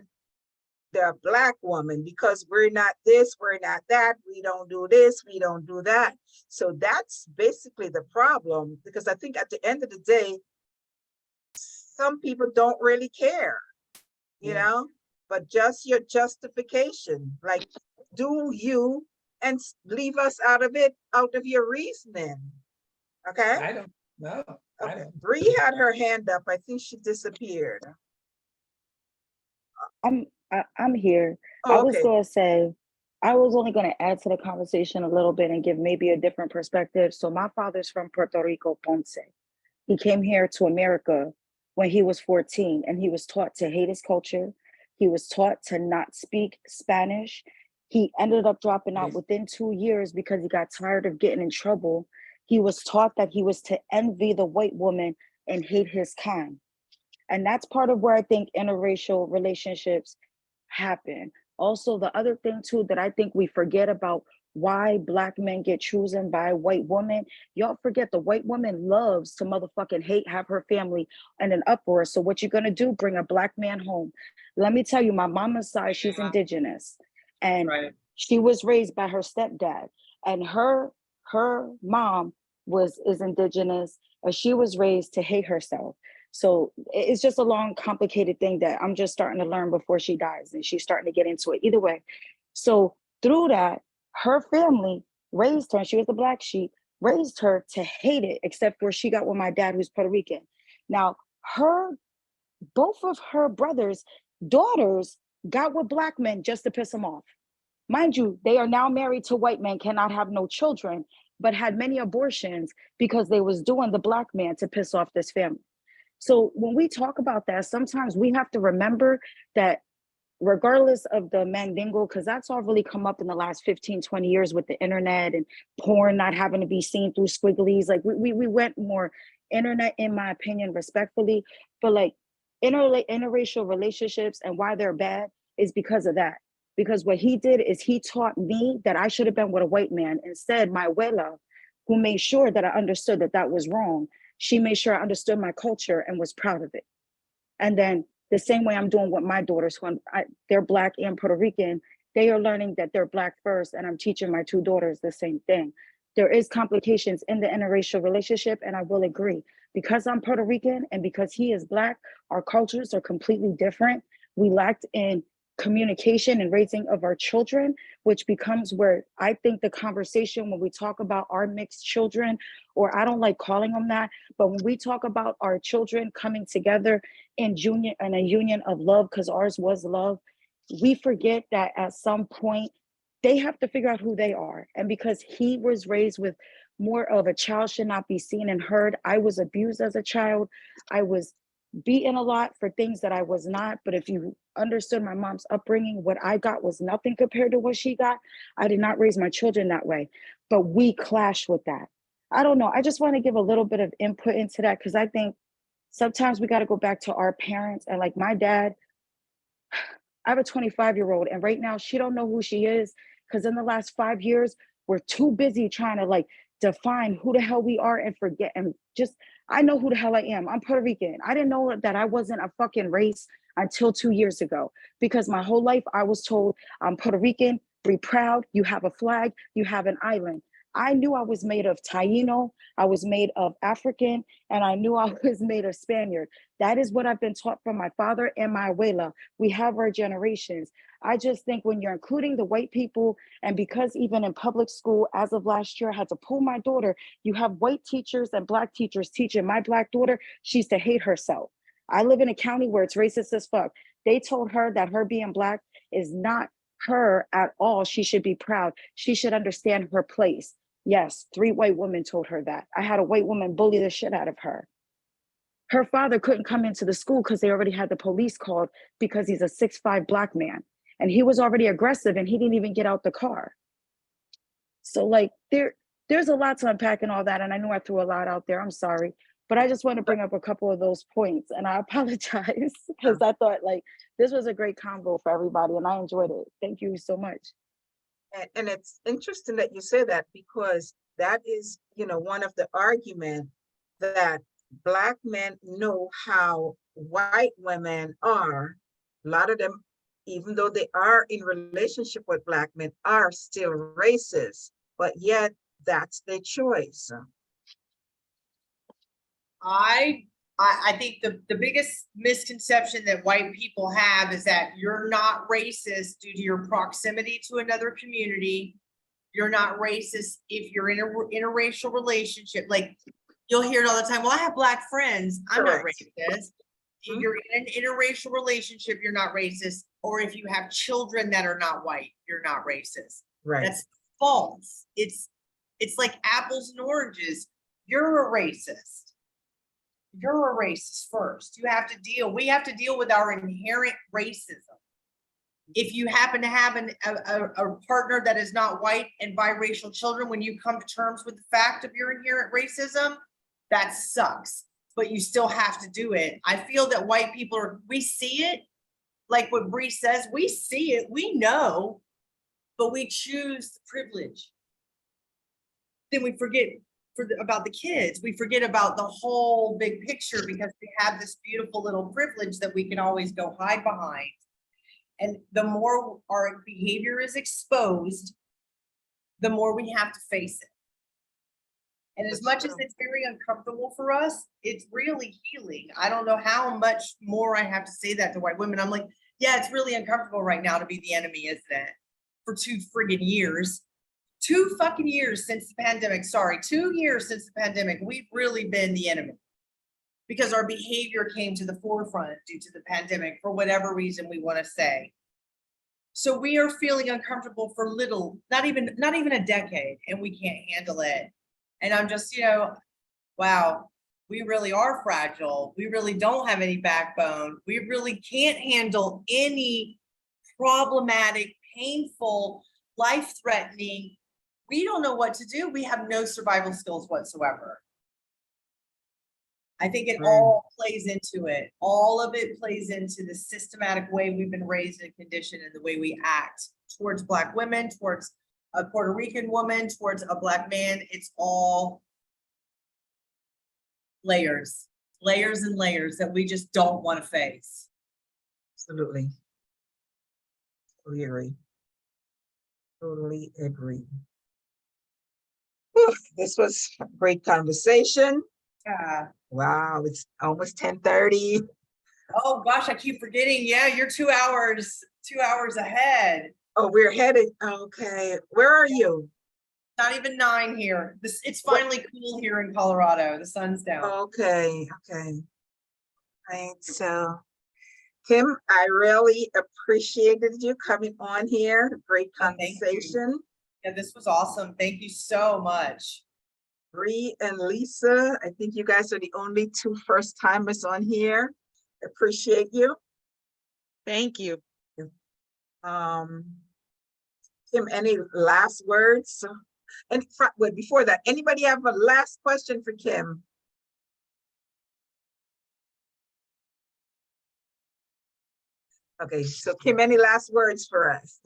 the Black woman because we're not this, we're not that, we don't do this, we don't do that. So that's basically the problem, because I think at the end of the day, some people don't really care, you know, but just your justification, like, do you, and leave us out of it, out of your reasoning. Okay. I don't know. Okay. Bree had her hand up. I think she disappeared. I'm here. Oh, I was okay. going to say, I was only going to add to the conversation a little bit and give maybe a different perspective. So my father's from Puerto Rico, Ponce. He came here to America when he was 14 and he was taught to hate his culture, He was taught to not speak Spanish. He ended up dropping out within 2 years because he got tired of getting in trouble. He was taught that he was to envy the white woman and hate his kind. And that's part of where I think interracial relationships happen. Also, the other thing too that I think we forget about why Black men get chosen by white women, y'all forget the white woman loves to motherfucking hate, have her family in an uproar. So what you're gonna do, bring a Black man home. Let me tell you, my mama's side, she's indigenous. And she was raised by her stepdad. And her mom is indigenous, and she was raised to hate herself. So it's just a long, complicated thing that I'm just starting to learn before she dies, and she's starting to get into it either way. So through that, her family raised her, and she was the black sheep, raised her to hate it, except for she got with my dad, who's Puerto Rican. Now, both of her brothers' daughters got with Black men just to piss them off. Mind you, they are now married to white men, cannot have no children, but had many abortions because they was doing the Black man to piss off this family. So when we talk about that, sometimes we have to remember that regardless of the mandingo, because that's all really come up in the last 15, 20 years with the internet and porn not having to be seen through squigglies. Like we went more internet, in my opinion, respectfully, but like interracial relationships and why they're bad is because of that. Because what he did is he taught me that I should have been with a white man. Instead, my abuela, who made sure that I understood that that was wrong, she made sure I understood my culture and was proud of it. And then the same way I'm doing with my daughters, when they're Black and Puerto Rican, they are learning that they're Black first, and I'm teaching my two daughters the same thing. There is complications in the interracial relationship, and I will agree. Because I'm Puerto Rican and because he is Black, our cultures are completely different. We lacked in communication and raising of our children, which becomes where I think the conversation when we talk about our mixed children, or I don't like calling them that, but when we talk about our children coming together in a union of love, because ours was love, we forget that at some point they have to figure out who they are. And because he was raised with more of a child should not be seen and heard, I was abused as a child. I was beaten a lot for things that I was not. But if you understood my mom's upbringing, what I got was nothing compared to what she got. I did not raise my children that way, but we clashed with that. I don't know. I just want to give a little bit of input into that, because I think sometimes we got to go back to our parents. And like my dad, I have a 25-year-old, and right now she don't know who she is, because in the last 5 years, we're too busy trying to like define who the hell we are and forget. And just, I know who the hell I am. I'm Puerto Rican. I didn't know that I wasn't a fucking race until 2 years ago, because my whole life I was told I'm Puerto Rican, be proud, you have a flag, you have an island. I knew I was made of Taino, I was made of African, and I knew I was made of Spaniard. That is what I've been taught from my father and my abuela. We have our generations. I just think when you're including the white people, and because even in public school, as of last year, I had to pull my daughter, you have white teachers and Black teachers teaching my Black daughter, she's to hate herself. I live in a county where it's racist as fuck. They told her that her being Black is not her at all. She should be proud. She should understand her place. Yes, 3 white women told her that. I had a white woman bully the shit out of her. Her father couldn't come into the school because they already had the police called, because he's a 6'5" Black man. And he was already aggressive, and he didn't even get out the car. So like there's a lot to unpack in all that. And I know I threw a lot out there. I'm sorry. But I just want to bring up a couple of those points. And I apologize because I thought like this was a great combo for everybody, and I enjoyed it. Thank you so much. And it's interesting that you say that, because that is, one of the arguments that Black men know how white women are. A lot of them, even though they are in relationship with Black men, are still racist, but yet that's their choice. I think the biggest misconception that white people have is that you're not racist due to your proximity to another community. You're not racist if you're in a interracial relationship. Like you'll hear it all the time. Well, I have Black friends. I'm not racist. If you're in an interracial relationship, you're not racist. Or if you have children that are not white, you're not racist. Right. That's false. It's like apples and oranges. You're a racist. You're a racist first. We have to deal with our inherent racism. If you happen to have a partner that is not white and biracial children, when you come to terms with the fact of your inherent racism, that sucks, but you still have to do it. I feel that white people we see it, like what Bree says, we see it, we know, but we choose the privilege. Then we forget about the kids. We forget about the whole big picture because we have this beautiful little privilege that we can always go hide behind. And the more our behavior is exposed, the more we have to face it. And as much as it's very uncomfortable for us, it's really healing. I don't know how much more I have to say that to white women. I'm like, yeah, it's really uncomfortable right now to be the enemy, isn't it? For 2 friggin' years. 2 fucking years since the pandemic. Sorry, 2 years since the pandemic. We've really been the enemy because our behavior came to the forefront due to the pandemic for whatever reason we want to say. So we are feeling uncomfortable for not even a decade, and we can't handle it. And I'm just, wow, we really are fragile. We really don't have any backbone. We really can't handle any problematic, painful, life-threatening. We don't know what to do. We have no survival skills whatsoever. I think it all plays into it. All of it plays into the systematic way we've been raised and conditioned and the way we act towards Black women, towards a Puerto Rican woman, towards a Black man. It's all layers and layers that we just don't want to face. Absolutely. Totally agree. Totally agree. Whew, this was a great conversation. Yeah. Wow, it's almost 10:30. Oh gosh, I keep forgetting. Yeah, you're 2 hours ahead. Oh, we're headed. Okay, where are you? Not even 9 here. It's finally cool here in Colorado. The sun's down. Okay. Right. So, Kim, I really appreciated you coming on here. Great conversation. Yeah, this was awesome. Thank you so much. Bree and Lisa, I think you guys are the only 2 first-timers on here. Appreciate you. Thank you. Kim, any last words? And wait, before that, anybody have a last question for Kim? Okay, so Kim, any last words for us?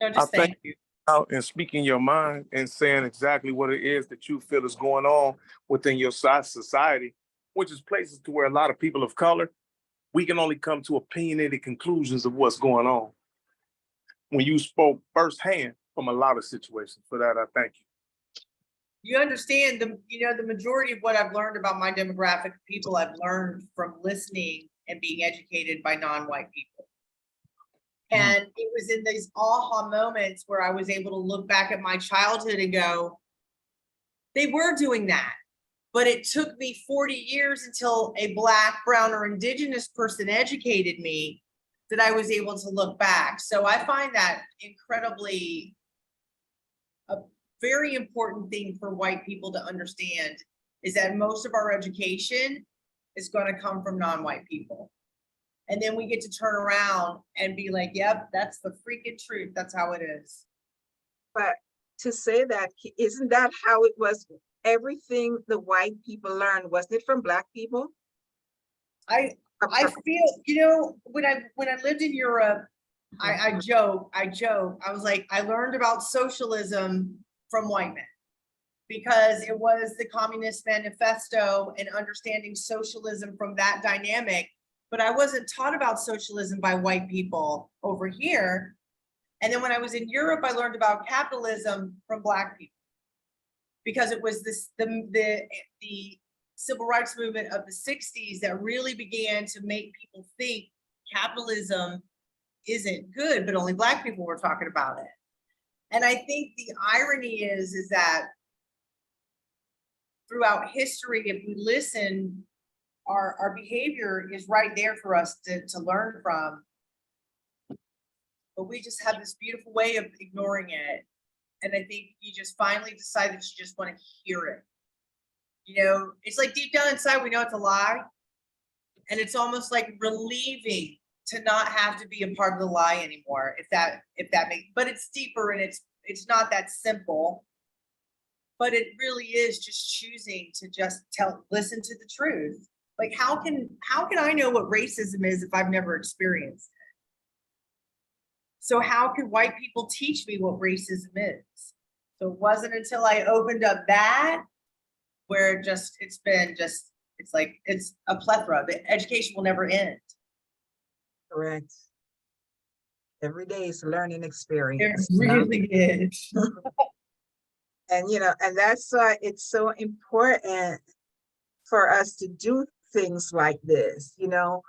No, just thank you. Out and speaking your mind and saying exactly what it is that you feel is going on within your society, which is places to where a lot of people of color, we can only come to opinionated conclusions of what's going on. When you spoke firsthand from a lot of situations, for that, I thank you. You understand the majority of what I've learned about my demographic of people I've learned from listening and being educated by non-white people. And it was in these aha moments where I was able to look back at my childhood and go, they were doing that. But it took me 40 years until a Black, brown, or indigenous person educated me that I was able to look back. So I find that incredibly a very important thing for white people to understand is that most of our education is going to come from non-white people. And then we get to turn around and be like, yep, that's the freaking truth. That's how it is. But to say that, isn't that how it was? Everything the white people learned, wasn't it from Black people? I feel, when I lived in Europe, I joke. I was like, I learned about socialism from white men because it was the Communist Manifesto and understanding socialism from that dynamic. But I wasn't taught about socialism by white people over here. And then when I was in Europe, I learned about capitalism from Black people because it was the civil rights movement of the 60s that really began to make people think capitalism isn't good, but only Black people were talking about it. And I think the irony is that throughout history, if we listen, our behavior is right there for us to learn from. But we just have this beautiful way of ignoring it. And I think you just finally decide that you just want to hear it. It's like deep down inside, we know it's a lie. And it's almost like relieving to not have to be a part of the lie anymore, if that makes, but it's deeper and it's not that simple. But it really is just choosing to just listen to the truth. Like, how can I know what racism is if I've never experienced it? So how can white people teach me what racism is? So it wasn't until I opened up that where it's like, it's a plethora. The education will never end. Correct. Every day is a learning experience. It really is. And, and that's why it's so important for us to do things like this. You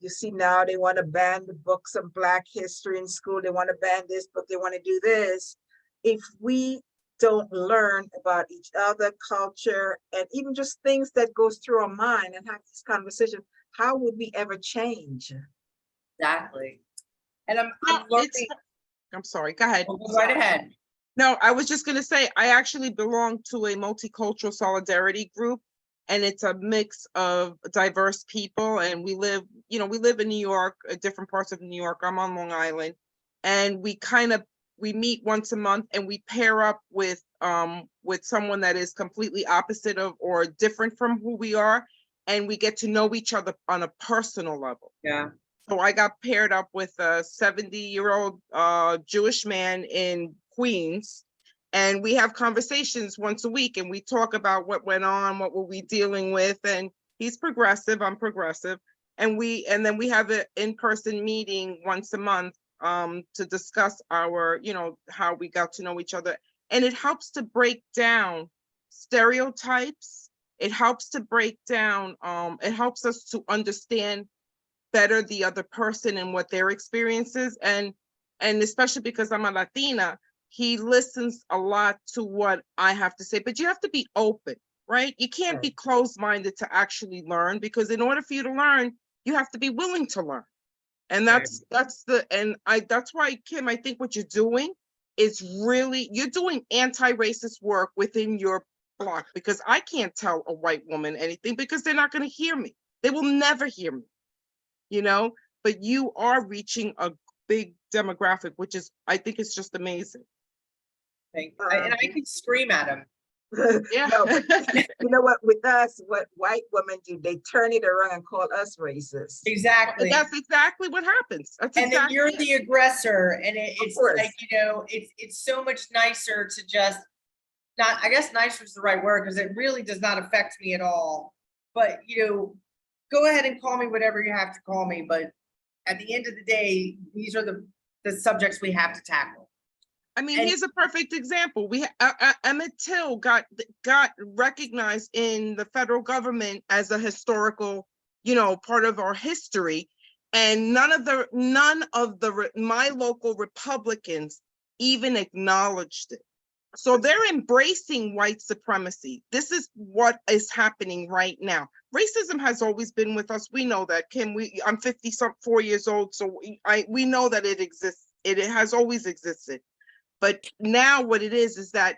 see now they want to ban the books of Black history in school. They want to ban this book. They want to do this. If we don't learn about each other, culture, and even just things that goes through our mind and have this conversation, how would we ever change? Exactly. And I'm learning. I'm sorry, go ahead. Go right ahead. No, I was just going to say, I actually belong to a multicultural solidarity group, and it's a mix of diverse people. And we live in New York, different parts of New York. I'm on Long Island, and we meet once a month, and we pair up with someone that is completely opposite of or different from who we are, and we get to know each other on a personal level. Yeah. So I got paired up with a 70-year-old Jewish man in Queens, and we have conversations once a week, and we talk about what went on, what were we dealing with, and he's progressive, I'm progressive, and then we have an in-person meeting once a month to discuss our, how we got to know each other, and it helps to break down stereotypes. It helps to break down. It helps us to understand better the other person and what their experience is, and especially because I'm a Latina, he listens a lot to what I have to say. But you have to be open, right? You can't be closed-minded to actually learn, because in order for you to learn, you have to be willing to learn. And that's why, Kim, I think what you're doing is really, you're doing anti-racist work within your block, because I can't tell a white woman anything because they're not going to hear me. They will never hear me. But you are reaching a big demographic, which is, I think it's just amazing. Thank you. And I can scream at him. Yeah. No, but you know what, with us, what white women do, they turn it around and call us racist. Exactly. That's exactly what happens. And then you're the aggressor, and it's like, it's so much nicer to just not, I guess nicer is the right word, because it really does not affect me at all. But, go ahead and call me whatever you have to call me. But at the end of the day, these are the subjects we have to tackle. I mean, here's a perfect example. We Emmett Till got recognized in the federal government as a historical, part of our history, and none of my local Republicans even acknowledged it. So they're embracing white supremacy. This is what is happening right now. Racism has always been with us. We know that, Kim. I'm 54 years old, so we know that it exists. It has always existed. But now what it is that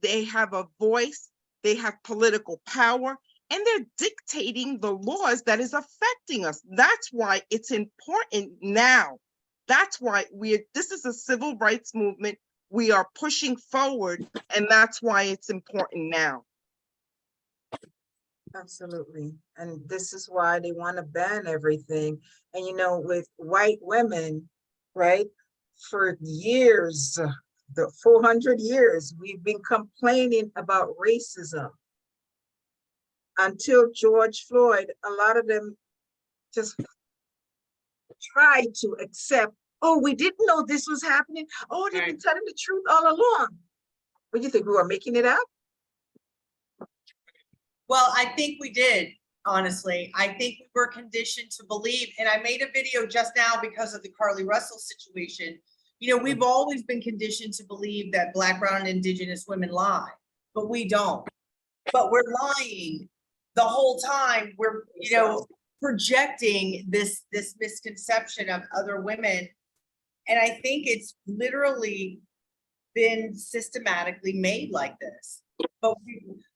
they have a voice, they have political power, and they're dictating the laws that is affecting us. That's why it's important now. That's why this is a civil rights movement. We are pushing forward, and that's why it's important now. Absolutely. And this is why they want to ban everything. And, with white women, right, for years, the 400 years, we've been complaining about racism. Until George Floyd, a lot of them just tried to accept, oh, we didn't know this was happening. Oh, they've been telling the truth all along. What do you think, we were making it up? Well, I think we did, honestly. I think we were conditioned to believe, and I made a video just now because of the Carly Russell situation. We've always been conditioned to believe that Black, brown, and Indigenous women lie, but we don't. But we're lying the whole time. We're, projecting this misconception of other women. And I think it's literally been systematically made like this. But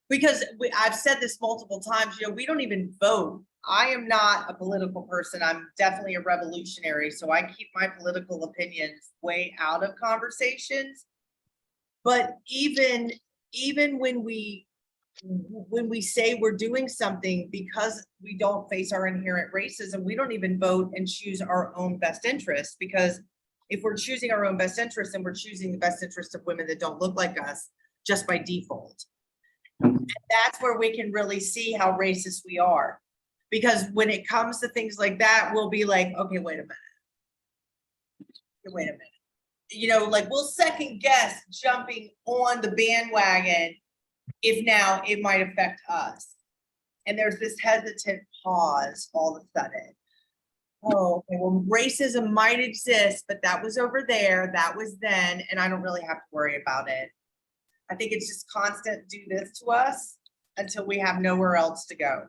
because I've said this multiple times, we don't even vote. I am not a political person. I'm definitely a revolutionary. So I keep my political opinions way out of conversations. But even when we say we're doing something, because we don't face our inherent racism, we don't even vote and choose our own best interest, because if we're choosing our own best interest, then we're choosing the best interest of women that don't look like us just by default. And that's where we can really see how racist we are. Because when it comes to things like that, we'll be like, okay, wait a minute. Wait a minute. You know, like we'll second guess jumping on the bandwagon if now it might affect us. And there's this hesitant pause all of a sudden. Oh, okay, well, racism might exist, but that was over there, that was then, and I don't really have to worry about it. I think it's just constant do this to us until we have nowhere else to go.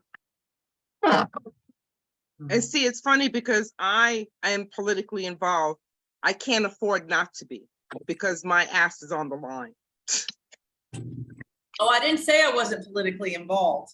And see, it's funny because I am politically involved. I can't afford not to be because my ass is on the line. Oh, I didn't say I wasn't politically involved.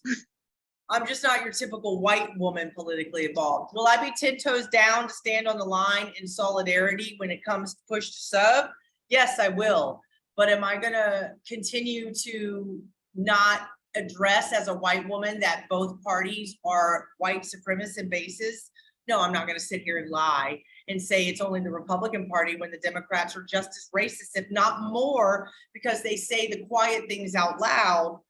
I'm just not your typical white woman politically involved. Will I be 10 toes down to stand on the line in solidarity when it comes to push to sub? Yes, I will. But am I gonna continue to not address as a white woman that both parties are white supremacist bases? No, I'm not gonna sit here and lie and say it's only the Republican Party when the Democrats are just as racist, if not more, because they say the quiet things out loud.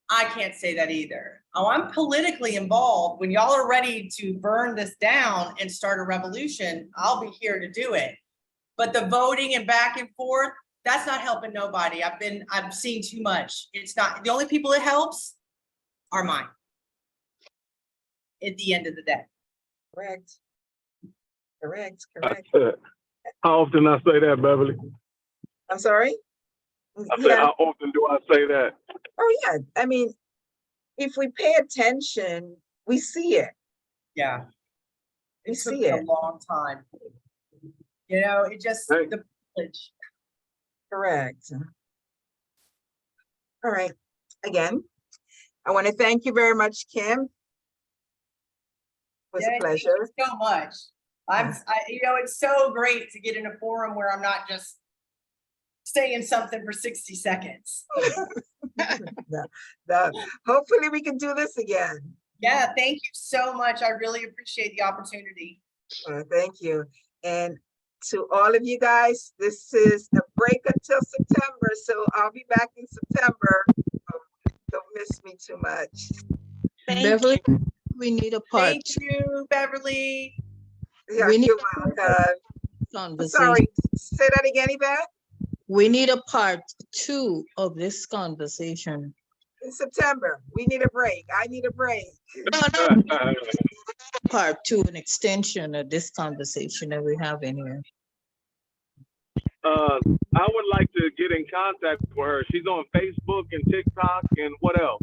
I can't say that either. Oh, I'm politically involved. When y'all are ready to burn this down and start a revolution, I'll be here to do it. But the voting and back and forth, that's not helping nobody. I've seen too much. It's not, the only people it helps are mine at the end of the day. Correct. How often I say that, Beverly? I'm sorry? I said, how often do I say that? Oh, yeah. I mean, if we pay attention, we see it. Yeah. We It took see a it. long time. You know, it just, the privilege. Correct. All right. Again, I want to thank you very much, Kim. It was a pleasure. Thank you so much. You know, it's so great to get in a forum where I'm not just saying something for 60 seconds. Hopefully we can do this again. Yeah, thank you so much. I really appreciate the opportunity. Thank you. And to all of you guys, this is a break until September, so I'll be back in September. Don't miss me too much. Beverly, we need a part. Thank you, Beverly. Yeah, We need you're a welcome. conversation. Sorry, say that again, Yvette? We need a part 2 of this conversation. In September, we need a break. I need a break. Part 2, an extension of this conversation that we're having here. I would like to get in contact with her. She's on Facebook and TikTok and what else?